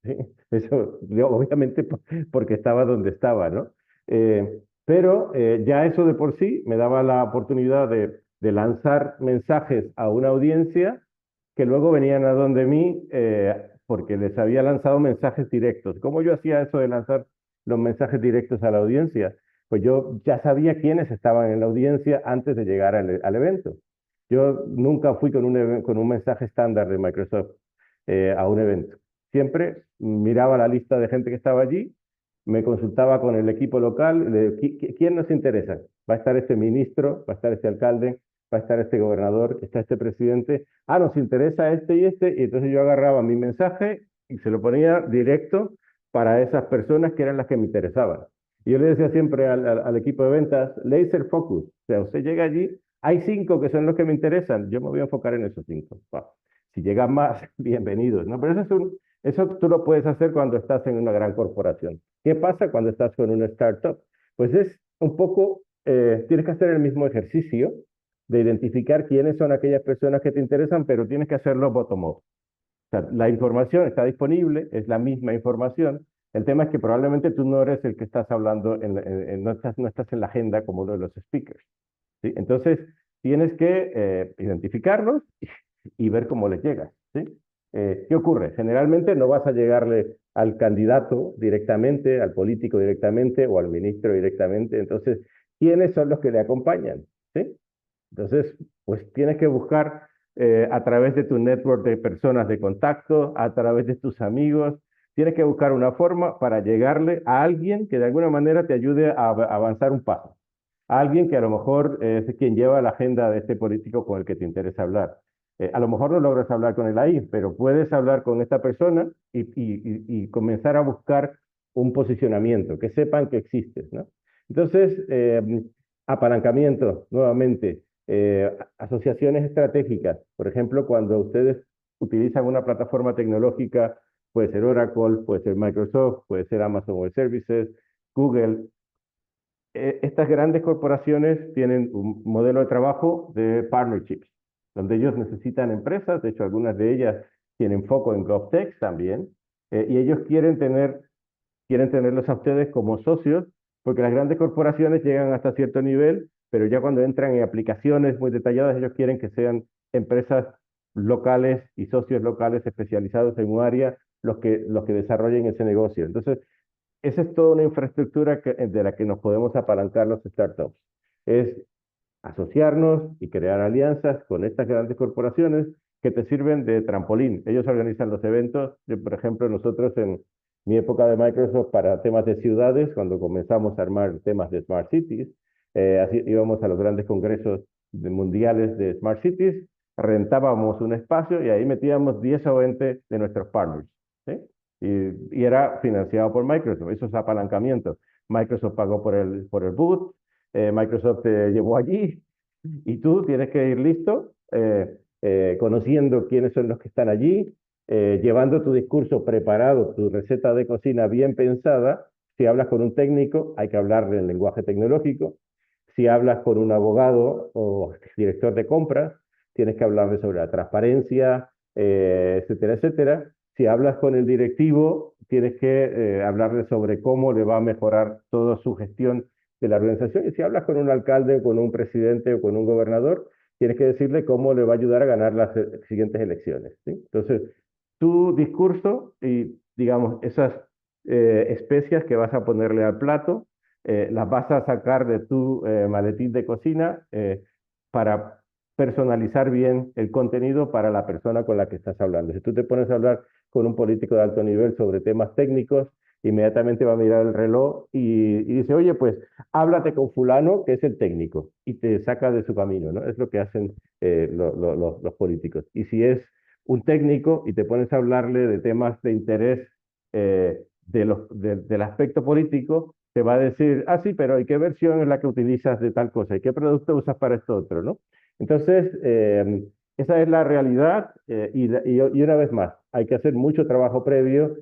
¿Sí? Eso, yo, obviamente, porque estaba donde estaba, ¿no? Pero ya eso de por sí me daba la oportunidad de lanzar mensajes a una audiencia que luego venían a donde mí porque les había lanzado mensajes directos. ¿Cómo yo hacía eso de lanzar los mensajes directos a la audiencia? Pues yo ya sabía quiénes estaban en la audiencia antes de llegar al evento. Yo nunca fui con un mensaje estándar de Microsoft a un evento. Siempre miraba la lista de gente que estaba allí, me consultaba con el equipo local, ¿quién nos interesa? ¿Va a estar este ministro? ¿Va a estar este alcalde? ¿Va a estar este gobernador? ¿Está este presidente? Ah, nos interesa este y este. Y entonces yo agarraba mi mensaje y se lo ponía directo para esas personas que eran las que me interesaban. Y yo le decía siempre al equipo de ventas, laser focus. O sea, usted llega allí, hay 5 que son los que me interesan, yo me voy a enfocar en esos 5. Wow. Si llegan más, bienvenidos, ¿no? Pero eso tú lo puedes hacer cuando estás en una gran corporación. ¿Qué pasa cuando estás con una startup? Pues es un poco, tienes que hacer el mismo ejercicio de identificar quiénes son aquellas personas que te interesan, pero tienes que hacerlo bottom-up. O sea, la información está disponible, es la misma información. El tema es que probablemente tú no eres el que estás hablando, no estás en la agenda como uno de los speakers. ¿Sí? Entonces, tienes que identificarlos y ver cómo les llegas. ¿Sí? ¿Qué ocurre? Generalmente no vas a llegarle al candidato directamente, al político directamente o al ministro directamente. Entonces, ¿quiénes son los que le acompañan? ¿Sí? Entonces, pues tienes que buscar a través de tu network de personas de contacto, a través de tus amigos, tienes que buscar una forma para llegarle a alguien que de alguna manera te ayude a avanzar un paso. A alguien que a lo mejor es quien lleva la agenda de este político con el que te interesa hablar. A lo mejor no logras hablar con él ahí, pero puedes hablar con esta persona y comenzar a buscar un posicionamiento, que sepan que existes, ¿no? Entonces, apalancamiento, nuevamente, asociaciones estratégicas. Por ejemplo, cuando ustedes utilizan una plataforma tecnológica, puede ser Oracle, puede ser Microsoft, puede ser Amazon Web Services, Google. Estas grandes corporaciones tienen un modelo de trabajo de partnerships, donde ellos necesitan empresas, de hecho algunas de ellas tienen foco en GovTech también, y ellos quieren tenerlos a ustedes como socios, porque las grandes corporaciones llegan hasta cierto nivel, pero ya cuando entran en aplicaciones muy detalladas, ellos quieren que sean empresas locales y socios locales especializados en un área los que desarrollen ese negocio. Entonces, esa es toda una infraestructura de la que nos podemos apalancar los startups. Es asociarnos y crear alianzas con estas grandes corporaciones que te sirven de trampolín. Ellos organizan los eventos. Por ejemplo, nosotros en mi época de Microsoft para temas de ciudades, cuando comenzamos a armar temas de Smart Cities, así íbamos a los grandes congresos mundiales de Smart Cities, rentábamos un espacio y ahí metíamos 10 o 20 de nuestros partners. ¿Sí? Y era financiado por Microsoft. Eso es apalancamiento. Microsoft pagó por el booth, Microsoft te llevó allí y tú tienes que ir listo, conociendo quiénes son los que están allí, llevando tu discurso preparado, tu receta de cocina bien pensada. Si hablas con un técnico, hay que hablarle en lenguaje tecnológico. Si hablas con un abogado o director de compras, tienes que hablarle sobre la transparencia, etcétera, etcétera. Si hablas con el directivo, tienes que hablarle sobre cómo le va a mejorar toda su gestión de la organización. Y si hablas con un alcalde, con un presidente o con un gobernador, tienes que decirle cómo le va a ayudar a ganar las siguientes elecciones. ¿Sí? Entonces, tu discurso y, digamos, esas especias que vas a ponerle al plato, las vas a sacar de tu maletín de cocina para personalizar bien el contenido para la persona con la que estás hablando. Si tú te pones a hablar con un político de alto nivel sobre temas técnicos, inmediatamente va a mirar el reloj y dice, oye, pues háblate con fulano, que es el técnico, y te saca de su camino, ¿no? Es lo que hacen los políticos. Y si es un técnico y te pones a hablarle de temas de interés del aspecto político, te va a decir, ah, sí, pero ¿y qué versión es la que utilizas de tal cosa? ¿Y qué producto usas para esto otro, no? Entonces, esa es la realidad y una vez más, hay que hacer mucho trabajo previo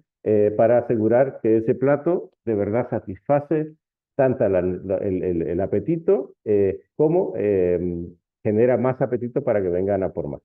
para asegurar que ese plato de verdad satisface tanto el apetito como genera más apetito para que vengan a por más.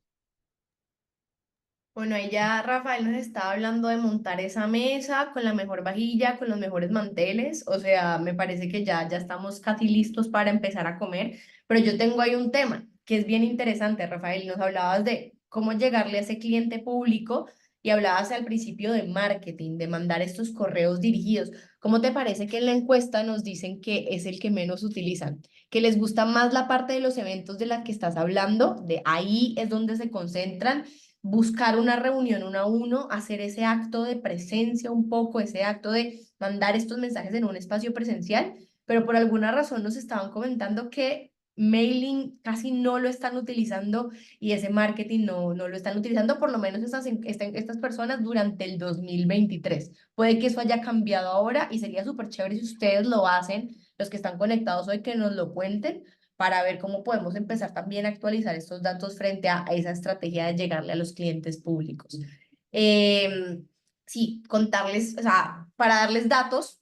Bueno, ahí ya Rafael nos estaba hablando de montar esa mesa con la mejor vajilla, con los mejores manteles. O sea, me parece que ya estamos casi listos para empezar a comer. Pero yo tengo ahí un tema que es bien interesante, Rafael. Nos hablabas de cómo llegarle a ese cliente público y hablabas al principio de marketing, de mandar estos correos dirigidos. ¿Cómo te parece que en la encuesta nos dicen que es el que menos utilizan? Que les gusta más la parte de los eventos de la que estás hablando, de ahí es donde se concentran, buscar una reunión uno a uno, hacer ese acto de presencia un poco, ese acto de mandar estos mensajes en un espacio presencial, pero por alguna razón nos estaban comentando que mailing casi no lo están utilizando y ese marketing no lo están utilizando, por lo menos estas personas durante el 2023. Puede que eso haya cambiado ahora y sería súper chévere si ustedes lo hacen, los que están conectados hoy, que nos lo cuenten para ver cómo podemos empezar también a actualizar estos datos frente a esa estrategia de llegarle a los clientes públicos. Sí, contarles, o sea, para darles datos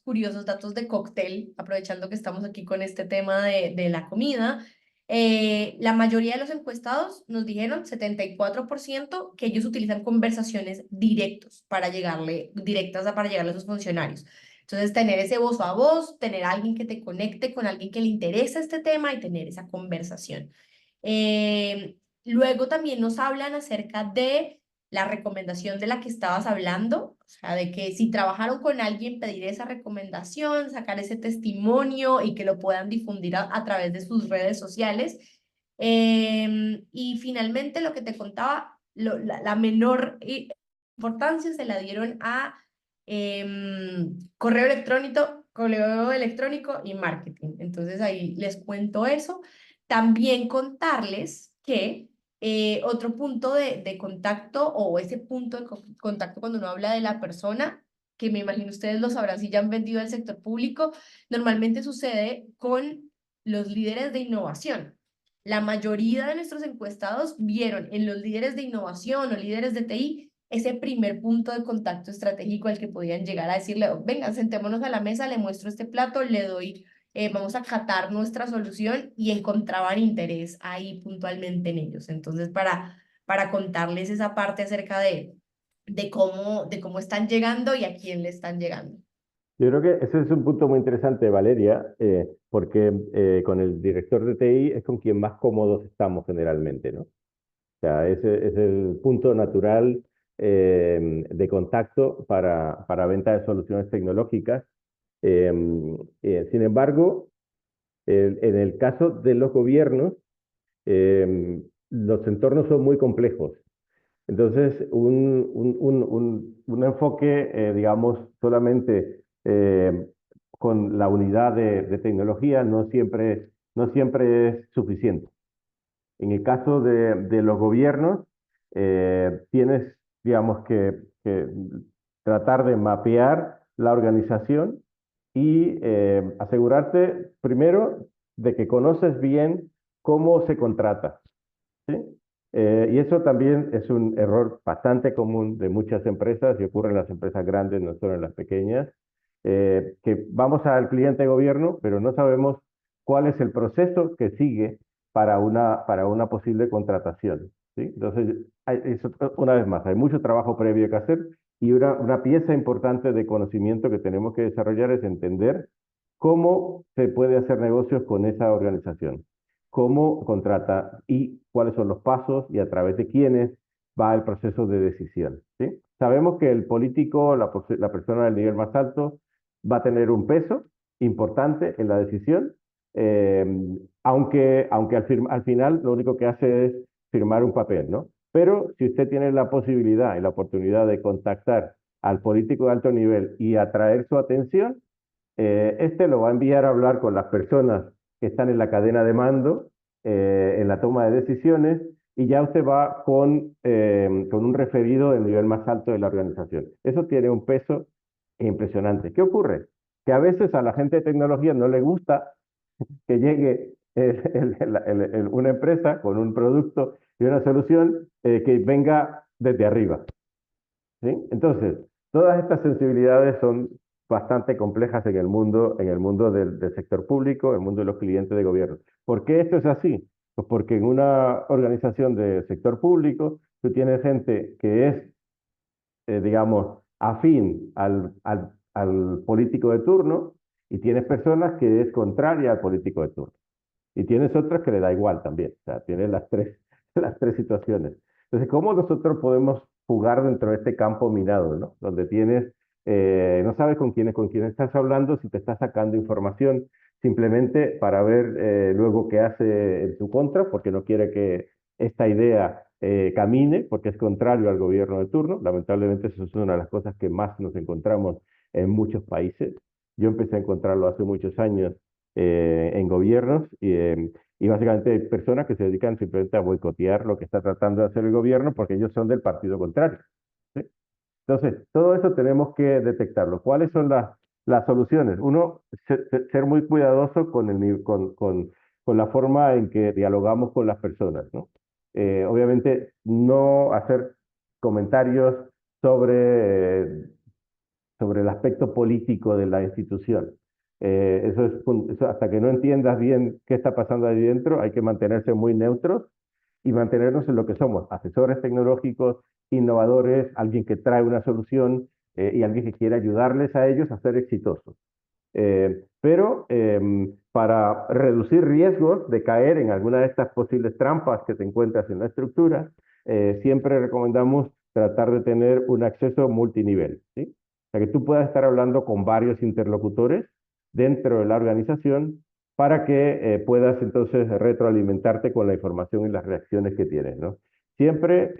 curiosos, datos de cóctel, aprovechando que estamos aquí con este tema de la comida. La mayoría de los encuestados nos dijeron, 74%, que ellos utilizan conversaciones directas para llegarle a sus funcionarios. Entonces, tener ese voz a voz, tener a alguien que te conecte con alguien que le interesa este tema y tener esa conversación. Luego también nos hablan acerca de la recomendación de la que estabas hablando, o sea, de que si trabajaron con alguien, pedir esa recomendación, sacar ese testimonio y que lo puedan difundir a través de sus redes sociales. Y finalmente lo que te contaba, la menor importancia se la dieron a correo electrónico y marketing. Entonces ahí les cuento eso. También contarles que otro punto de contacto o ese punto de contacto cuando uno habla de la persona, que me imagino ustedes lo sabrán si ya han vendido al sector público, normalmente sucede con los líderes de innovación. La mayoría de nuestros encuestados vieron en los líderes de innovación o líderes de TI ese primer punto de contacto estratégico al que podían llegar a decirle, venga, sentémonos a la mesa, le muestro este plato, le doy, vamos a catar nuestra solución y encontraban interés ahí puntualmente en ellos. Entonces, para contarles esa parte acerca de cómo están llegando y a quién le están llegando. Yo creo que ese es un punto muy interesante, Valeria, porque con el director de TI es con quien más cómodos estamos generalmente, ¿no? O sea, ese es el punto natural de contacto para venta de soluciones tecnológicas. Sin embargo, en el caso de los gobiernos, los entornos son muy complejos. Entonces, un enfoque, digamos, solamente con la unidad de tecnología no siempre es suficiente. En el caso de los gobiernos, tienes, digamos, que tratar de mapear la organización y asegurarte primero de que conoces bien cómo se contrata, ¿sí? Y eso también es un error bastante común de muchas empresas y ocurre en las empresas grandes, no solo en las pequeñas, que vamos al cliente de gobierno, pero no sabemos cuál es el proceso que sigue para una posible contratación, ¿sí? Entonces, una vez más, hay mucho trabajo previo que hacer y una pieza importante de conocimiento que tenemos que desarrollar es entender cómo se puede hacer negocios con esa organización, cómo contrata y cuáles son los pasos y a través de quiénes va el proceso de decisión, ¿sí? Sabemos que el político, la persona del nivel más alto, va a tener un peso importante en la decisión, eh, aunque al final lo único que hace es firmar un papel, ¿no? Pero si usted tiene la posibilidad y la oportunidad de contactar al político de alto nivel y atraer su atención, este lo va a enviar a hablar con las personas que están en la cadena de mando, en la toma de decisiones, y ya usted va con un referido del nivel más alto de la organización. Eso tiene un peso impresionante. ¿Qué ocurre? Que a veces a la gente de tecnología no le gusta que llegue una empresa con un producto y una solución que venga desde arriba, ¿sí? Entonces, todas estas sensibilidades son bastante complejas en el mundo del sector público, en el mundo de los clientes de gobierno. ¿Por qué esto es así? Pues porque en una organización del sector público tú tienes gente que es, digamos, afín al político de turno y tienes personas que es contraria al político de turno. Y tienes otras que le da igual también. O sea, tienes las tres situaciones. Entonces, ¿cómo nosotros podemos jugar dentro de este campo minado, ¿no? Donde no sabes con quién estás hablando, si te estás sacando información simplemente para ver luego qué hace en tu contra, porque no quiere que esta idea camine, porque es contrario al gobierno de turno. Lamentablemente, eso es una de las cosas que más nos encontramos en muchos países. Yo empecé a encontrarlo hace muchos años en gobiernos y básicamente hay personas que se dedican simplemente a boicotear lo que está tratando de hacer el gobierno porque ellos son del partido contrario, ¿sí? Entonces, todo eso tenemos que detectarlo. ¿Cuáles son las soluciones? Uno, ser muy cuidadoso con la forma en que dialogamos con las personas, ¿no? Obviamente, no hacer comentarios sobre el aspecto político de la institución. Eso hasta que no entiendas bien qué está pasando ahí dentro, hay que mantenerse muy neutros y mantenernos en lo que somos, asesores tecnológicos, innovadores, alguien que trae una solución y alguien que quiere ayudarles a ellos a ser exitosos. Pero para reducir riesgos de caer en alguna de estas posibles trampas que te encuentras en la estructura, siempre recomendamos tratar de tener un acceso multinivel, ¿sí? O sea, que tú puedas estar hablando con varios interlocutores dentro de la organización para que puedas entonces retroalimentarte con la información y las reacciones que tienes, ¿no? Siempre,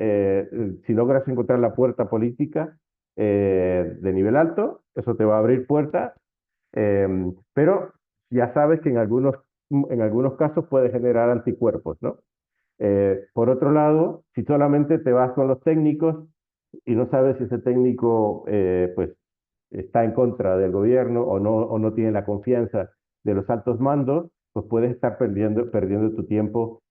si logras encontrar la puerta política de nivel alto, eso te va a abrir puertas, pero ya sabes que en algunos casos puede generar anticuerpos, ¿no? Por otro lado, si solamente te vas con los técnicos y no sabes si ese técnico pues está en contra del gobierno o no tiene la confianza de los altos mandos, pues puedes estar perdiendo tu tiempo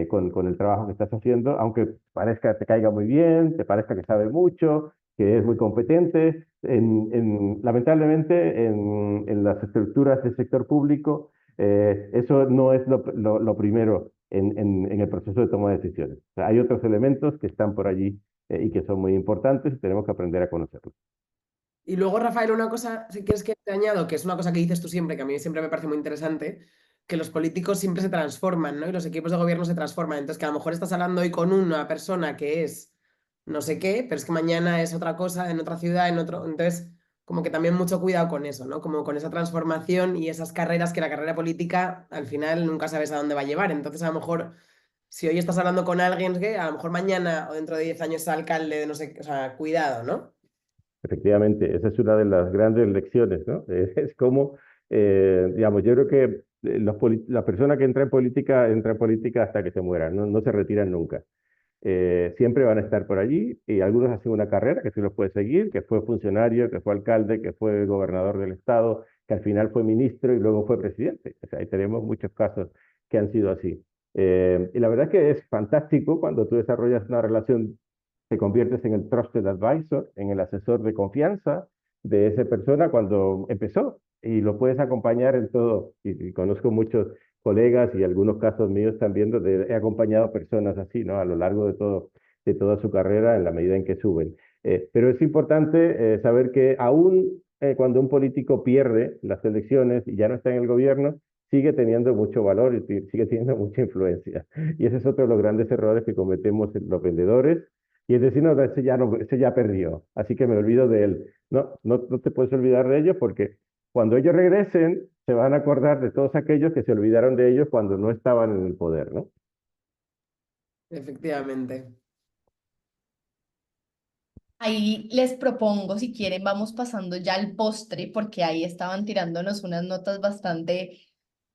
con el trabajo que estás haciendo, aunque parezca que te caiga muy bien, te parezca que sabe mucho, que es muy competente. Lamentablemente, en las estructuras del sector público, eso no es lo primero en el proceso de toma de decisiones. O sea, hay otros elementos que están por allí y que son muy importantes y tenemos que aprender a conocerlos. Y luego, Rafael, una cosa, si quieres que te añado, que es una cosa que dices tú siempre, que a mí siempre me parece muy interesante, que los políticos siempre se transforman, ¿no? Y los equipos de gobierno se transforman. Entonces, que a lo mejor estás hablando hoy con una persona que es no sé qué, pero es que mañana es otra cosa, en otra ciudad, en otro. Entonces, como que también mucho cuidado con eso, ¿no? Como con esa transformación y esas carreras que la carrera política al final nunca sabes a dónde va a llevar. Entonces, a lo mejor, si hoy estás hablando con alguien que a lo mejor mañana o dentro de 10 años es alcalde de no sé qué, o sea, cuidado, ¿no? Efectivamente, esa es una de las grandes lecciones, ¿no? Es como, digamos, yo creo que la persona que entra en política hasta que se muera, no se retiran nunca. Siempre van a estar por allí y algunos hacen una carrera que sí los puede seguir, que fue funcionario, que fue alcalde, que fue gobernador del estado, que al final fue ministro y luego fue presidente. O sea, ahí tenemos muchos casos que han sido así. Y la verdad es que es fantástico cuando tú desarrollas una relación, te conviertes en el trusted advisor, en el asesor de confianza de esa persona cuando empezó y lo puedes acompañar en todo. Y conozco muchos colegas y algunos casos míos también donde he acompañado personas así, ¿no? A lo largo de toda su carrera en la medida en que suben. Pero es importante saber que aún cuando un político pierde las elecciones y ya no está en el gobierno, sigue teniendo mucho valor y sigue teniendo mucha influencia. Y ese es otro de los grandes errores que cometemos los vendedores. Y es decir, no, ese ya perdió, así que me olvido de él. No te puedes olvidar de ellos porque cuando ellos regresen, se van a acordar de todos aquellos que se olvidaron de ellos cuando no estaban en el poder, ¿no? Efectivamente. Ahí les propongo, si quieren, vamos pasando ya al postre, porque ahí estaban tirándonos unas notas bastante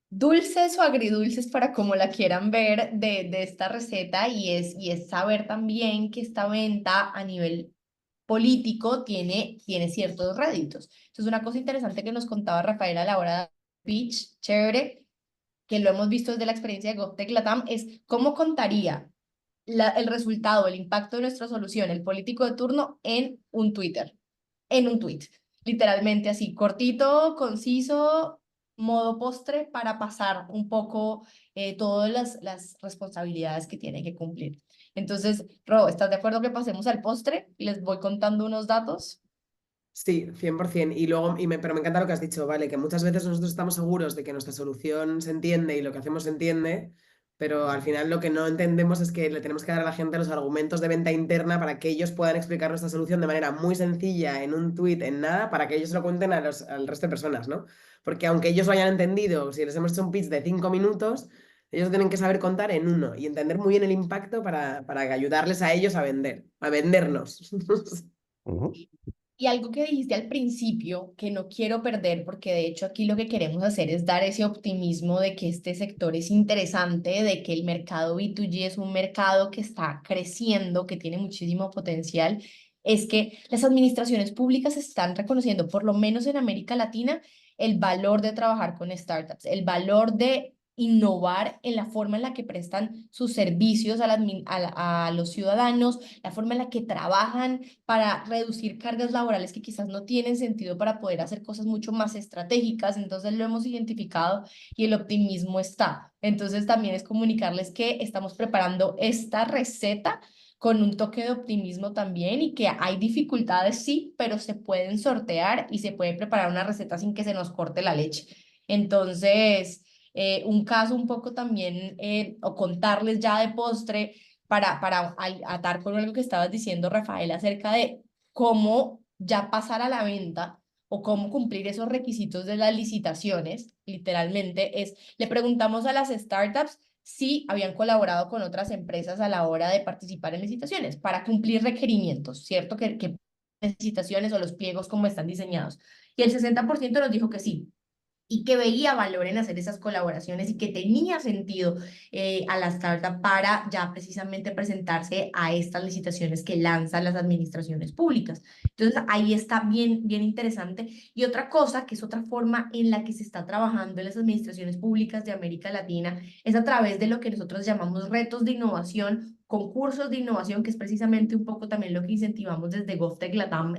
dulces o agridulces para como la quieran ver de esta receta y es saber también que esta venta a nivel político tiene ciertos réditos. Entonces, una cosa interesante que nos contaba Rafael a la hora de pitch, chévere, que lo hemos visto desde la experiencia de GovTech Latam, es cómo contaría el resultado, el impacto de nuestra solución, el político de turno en un Twitter, en un tweet. Literalmente así, cortito, conciso, modo postre para pasar un poco todas las responsabilidades que tiene que cumplir. Entonces, Ro, ¿estás de acuerdo que pasemos al postre? Les voy contando unos datos. Sí, 100%. Y luego, pero me encanta lo que has dicho, ¿vale? Que muchas veces nosotros estamos seguros de que nuestra solución se entiende y lo que hacemos se entiende, pero al final lo que no entendemos es que le tenemos que dar a la gente los argumentos de venta interna para que ellos puedan explicar nuestra solución de manera muy sencilla, en un tweet, en nada, para que ellos se lo cuenten al resto de personas, ¿no? Porque aunque ellos lo hayan entendido, si les hemos hecho un pitch de 5 minutos, ellos lo tienen que saber contar en uno y entender muy bien el impacto para ayudarles a ellos a vender, a vendernos. Ujú. Y algo que dijiste al principio, que no quiero perder, porque de hecho aquí lo que queremos hacer es dar ese optimismo de que este sector es interesante, de que el mercado B2G es un mercado que está creciendo, que tiene muchísimo potencial, es que las administraciones públicas están reconociendo, por lo menos en América Latina, el valor de trabajar con startups, el valor de innovar en la forma en la que prestan sus servicios a los ciudadanos, la forma en la que trabajan para reducir cargas laborales que quizás no tienen sentido para poder hacer cosas mucho más estratégicas. Entonces lo hemos identificado y el optimismo está. Entonces también es comunicarles que estamos preparando esta receta con un toque de optimismo también y que hay dificultades, sí, pero se pueden sortear y se puede preparar una receta sin que se nos corte la leche. Entonces, un caso un poco también, o contarles ya de postre, para atar con algo que estabas diciendo, Rafael, acerca de cómo ya pasar a la venta o cómo cumplir esos requisitos de las licitaciones, literalmente le preguntamos a las startups si habían colaborado con otras empresas a la hora de participar en licitaciones para cumplir requerimientos, ¿cierto? Que licitaciones o los pliegos como están diseñados. Y el 60% nos dijo que sí, y que veía valor en hacer esas colaboraciones y que tenía sentido a la startup para ya precisamente presentarse a estas licitaciones que lanzan las administraciones públicas. Entonces ahí está bien, bien interesante. Y otra cosa, que es otra forma en la que se está trabajando en las administraciones públicas de América Latina, es a través de lo que nosotros llamamos retos de innovación, concursos de innovación, que es precisamente un poco también lo que incentivamos desde GovTech Latam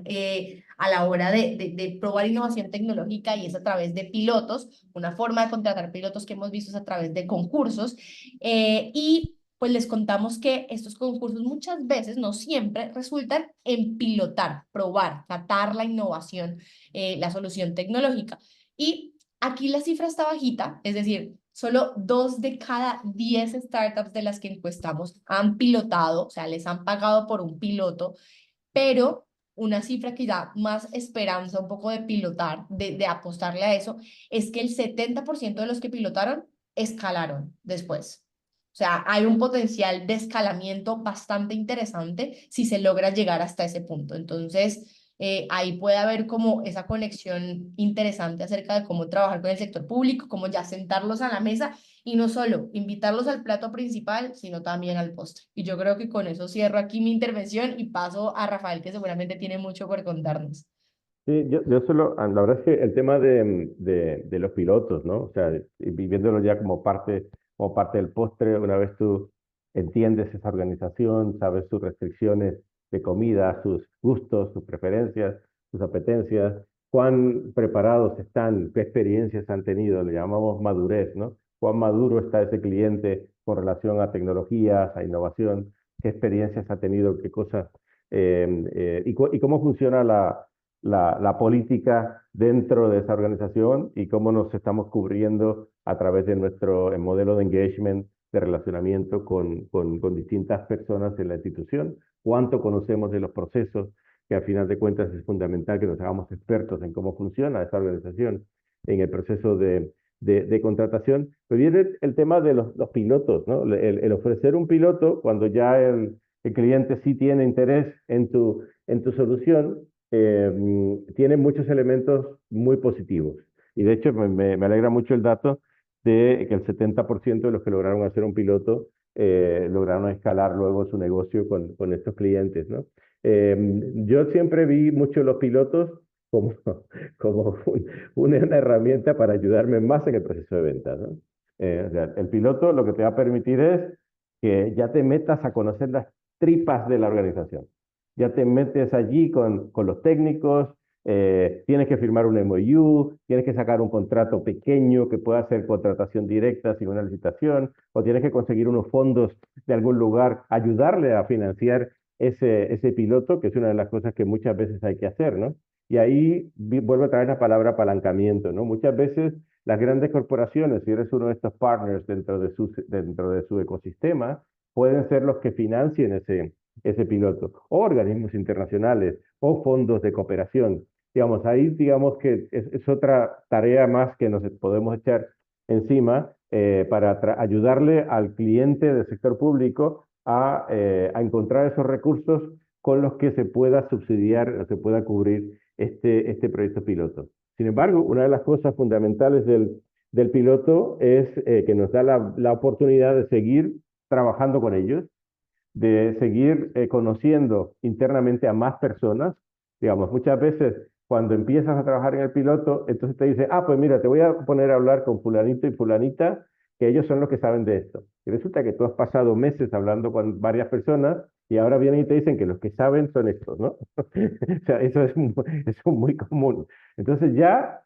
a la hora de probar innovación tecnológica, y es a través de pilotos. Una forma de contratar pilotos que hemos visto es a través de concursos, y pues les contamos que estos concursos muchas veces, no siempre, resultan en pilotar, probar, tratar la innovación, la solución tecnológica. Y aquí la cifra está bajita, es decir, solo 2 de cada 10 startups de las que encuestamos han pilotado, o sea, les han pagado por un piloto, pero una cifra que da más esperanza un poco de pilotar, de apostarle a eso, es que el 70% de los que pilotaron escalaron después. O sea, hay un potencial de escalamiento bastante interesante si se logra llegar hasta ese punto. Entonces, ahí puede haber como esa conexión interesante acerca de cómo trabajar con el sector público, cómo ya sentarlos a la mesa y no solo invitarlos al plato principal, sino también al postre. Y yo creo que con eso cierro aquí mi intervención y paso a Rafael, que seguramente tiene mucho por contarnos. Sí, yo solo, la verdad es que el tema de los pilotos, ¿no? O sea, y viviéndolo ya como parte del postre, una vez tú entiendes esa organización, sabes sus restricciones de comida, sus gustos, sus preferencias, sus apetencias, cuán preparados están, qué experiencias han tenido, le llamamos madurez, ¿no? Cuán maduro está ese cliente con relación a tecnologías, a innovación, qué experiencias ha tenido, qué cosas, y cómo funciona la política dentro de esa organización y cómo nos estamos cubriendo a través de nuestro modelo de engagement, de relacionamiento con distintas personas en la institución, cuánto conocemos de los procesos, que al final de cuentas es fundamental que nos hagamos expertos en cómo funciona esa organización en el proceso de contratación. Pero viene el tema de los pilotos, ¿no? El ofrecer un piloto cuando ya el cliente sí tiene interés en tu solución, tiene muchos elementos muy positivos. Y de hecho me alegra mucho el dato de que el 70% de los que lograron hacer un piloto lograron escalar luego su negocio con estos clientes, ¿no? Yo siempre vi mucho los pilotos como, como una herramienta para ayudarme más en el proceso de venta, ¿no? O sea, el piloto lo que te va a permitir es que ya te metas a conocer las tripas de la organización. Ya te metes allí con los técnicos, tienes que firmar un MOU, tienes que sacar un contrato pequeño que pueda ser contratación directa sin una licitación, o tienes que conseguir unos fondos de algún lugar, ayudarle a financiar ese piloto, que es una de las cosas que muchas veces hay que hacer, ¿no? Y ahí vuelvo a traer la palabra apalancamiento, ¿no? Muchas veces las grandes corporaciones, si eres uno de estos partners dentro de su ecosistema, pueden ser los que financien ese piloto, o organismos internacionales, o fondos de cooperación. Digamos, ahí digamos que es otra tarea más que nos podemos echar encima para ayudarle al cliente del sector público a encontrar esos recursos con los que se pueda subsidiar o se pueda cubrir este proyecto piloto. Sin embargo, una de las cosas fundamentales del piloto es que nos da la oportunidad de seguir trabajando con ellos, de seguir conociendo internamente a más personas. Digamos, muchas veces cuando empiezas a trabajar en el piloto, entonces te dice, pues mira, te voy a poner a hablar con fulanito y fulanita, que ellos son los que saben de esto. Y resulta que tú has pasado meses hablando con varias personas y ahora vienen y te dicen que los que saben son estos, ¿no? O sea, eso es muy común. Entonces ya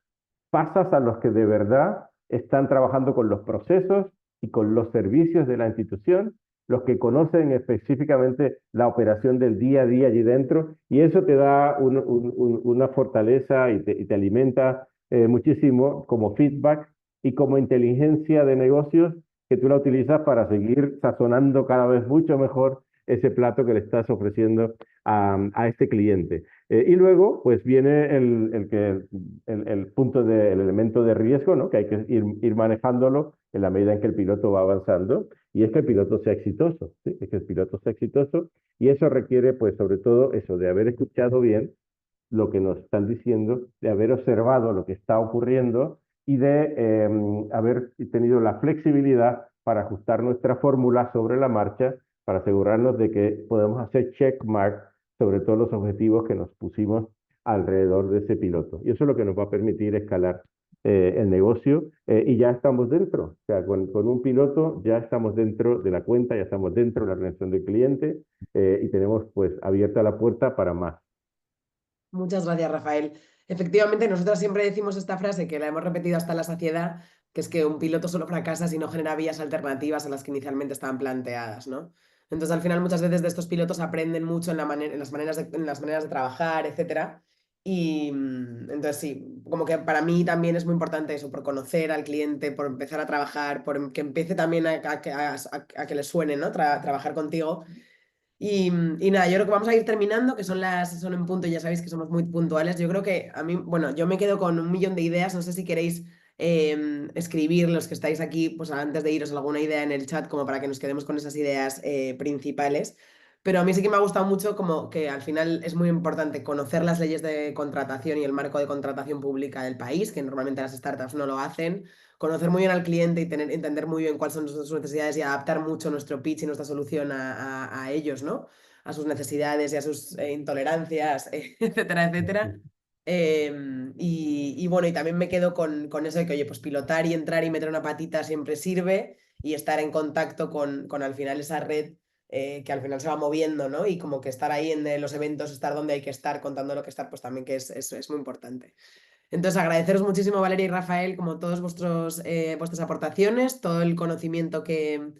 pasas a los que de verdad están trabajando con los procesos y con los servicios de la institución, los que conocen específicamente la operación del día a día allí dentro, y eso te da una fortaleza y te alimenta muchísimo como feedback y como inteligencia de negocios que tú la utilizas para seguir sazonando cada vez mucho mejor ese plato que le estás ofreciendo a este cliente. Y luego, pues viene el punto el elemento de riesgo, ¿no? Que hay que ir manejándolo en la medida en que el piloto va avanzando, y es que el piloto sea exitoso, ¿sí? Es que el piloto sea exitoso, y eso requiere, pues, sobre todo eso, de haber escuchado bien lo que nos están diciendo, de haber observado lo que está ocurriendo y de haber tenido la flexibilidad para ajustar nuestra fórmula sobre la marcha, para asegurarnos de que podemos hacer checkmark sobre todos los objetivos que nos pusimos alrededor de ese piloto. Y eso es lo que nos va a permitir escalar el negocio, y ya estamos dentro. O sea, con un piloto ya estamos dentro de la cuenta, ya estamos dentro de la relación del cliente, y tenemos pues abierta la puerta para más. Muchas gracias, Rafael. Efectivamente, nosotros siempre decimos esta frase que la hemos repetido hasta la saciedad, que es que un piloto solo fracasa si no genera vías alternativas a las que inicialmente estaban planteadas, ¿no? Entonces, al final, muchas veces de estos pilotos aprenden mucho en las maneras de trabajar, etcétera. Y entonces, sí, como que para mí también es muy importante eso, por conocer al cliente, por empezar a trabajar, por que empiece también a que le suene, ¿no? Trabajar contigo. Y nada, yo creo que vamos a ir terminando, que son en punto, ya sabéis que somos muy puntuales. Yo creo que a mí, bueno, yo me quedo con un millón de ideas. No sé si queréis escribir, los que estáis aquí, pues antes de iros, alguna idea en el chat, como para que nos quedemos con esas ideas principales. Pero a mí sí que me ha gustado mucho, como que al final es muy importante conocer las leyes de contratación y el marco de contratación pública del país, que normalmente las startups no lo hacen. Conocer muy bien al cliente y entender muy bien cuáles son sus necesidades y adaptar mucho nuestro pitch y nuestra solución a ellos, ¿no? A sus necesidades y a sus intolerancias, etcétera, etcétera. Y bueno, y también me quedo con eso de que, oye, pues pilotar y entrar y meter una patita siempre sirve, y estar en contacto con al final esa red que al final se va moviendo, ¿no? Y como que estar ahí en los eventos, estar donde hay que estar, contando lo que estar, pues también que es muy importante. Entonces, agradeceros muchísimo, Valeria y Rafael, como todas vuestras aportaciones, todo el conocimiento que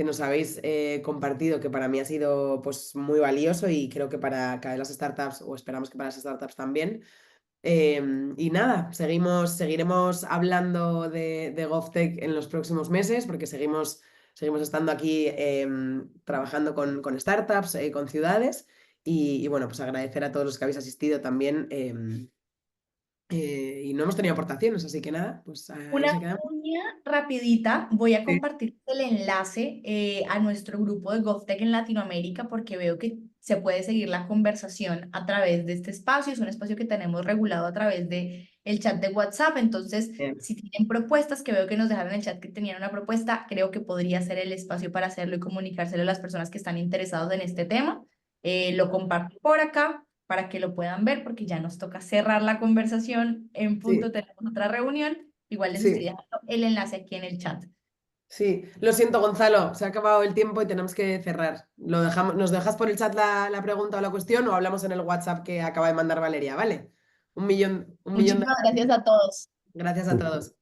nos habéis compartido, que para mí ha sido pues, muy valioso, y creo que para cada las startups, o esperamos que para las startups también. Y nada, seguiremos hablando de GovTech en los próximos meses, porque seguimos estando aquí trabajando con startups, con ciudades, y bueno, pues agradecer a todos los que habéis asistido también. Y no hemos tenido aportaciones, así que nada, pues ahí se Una quedamos. cuña rapidita, voy a Sí. compartir el enlace a nuestro grupo de GovTech en Latinoamérica, porque veo que se puede seguir la conversación a través de este espacio. Es un espacio que tenemos regulado a través de el chat de WhatsApp. Entonces, Bien. si tienen propuestas, que veo que nos dejaron en el chat que tenían una propuesta, creo que podría ser el espacio para hacerlo y comunicárselo a las personas que están interesados en este tema. Lo comparto por acá para que lo puedan ver, porque ya nos toca cerrar la conversación. En punto Sí, tenemos otra reunión. Igual les estoy sí, dejando el enlace aquí en el chat. sí. Lo siento, Gonzalo, se ha acabado el tiempo y tenemos que cerrar. ¿Nos dejas por el chat la pregunta o la cuestión, o hablamos en el WhatsApp que acaba de mandar Valeria? ¿Vale? Un millón Muchísimas de gracias a todos. gracias a todos.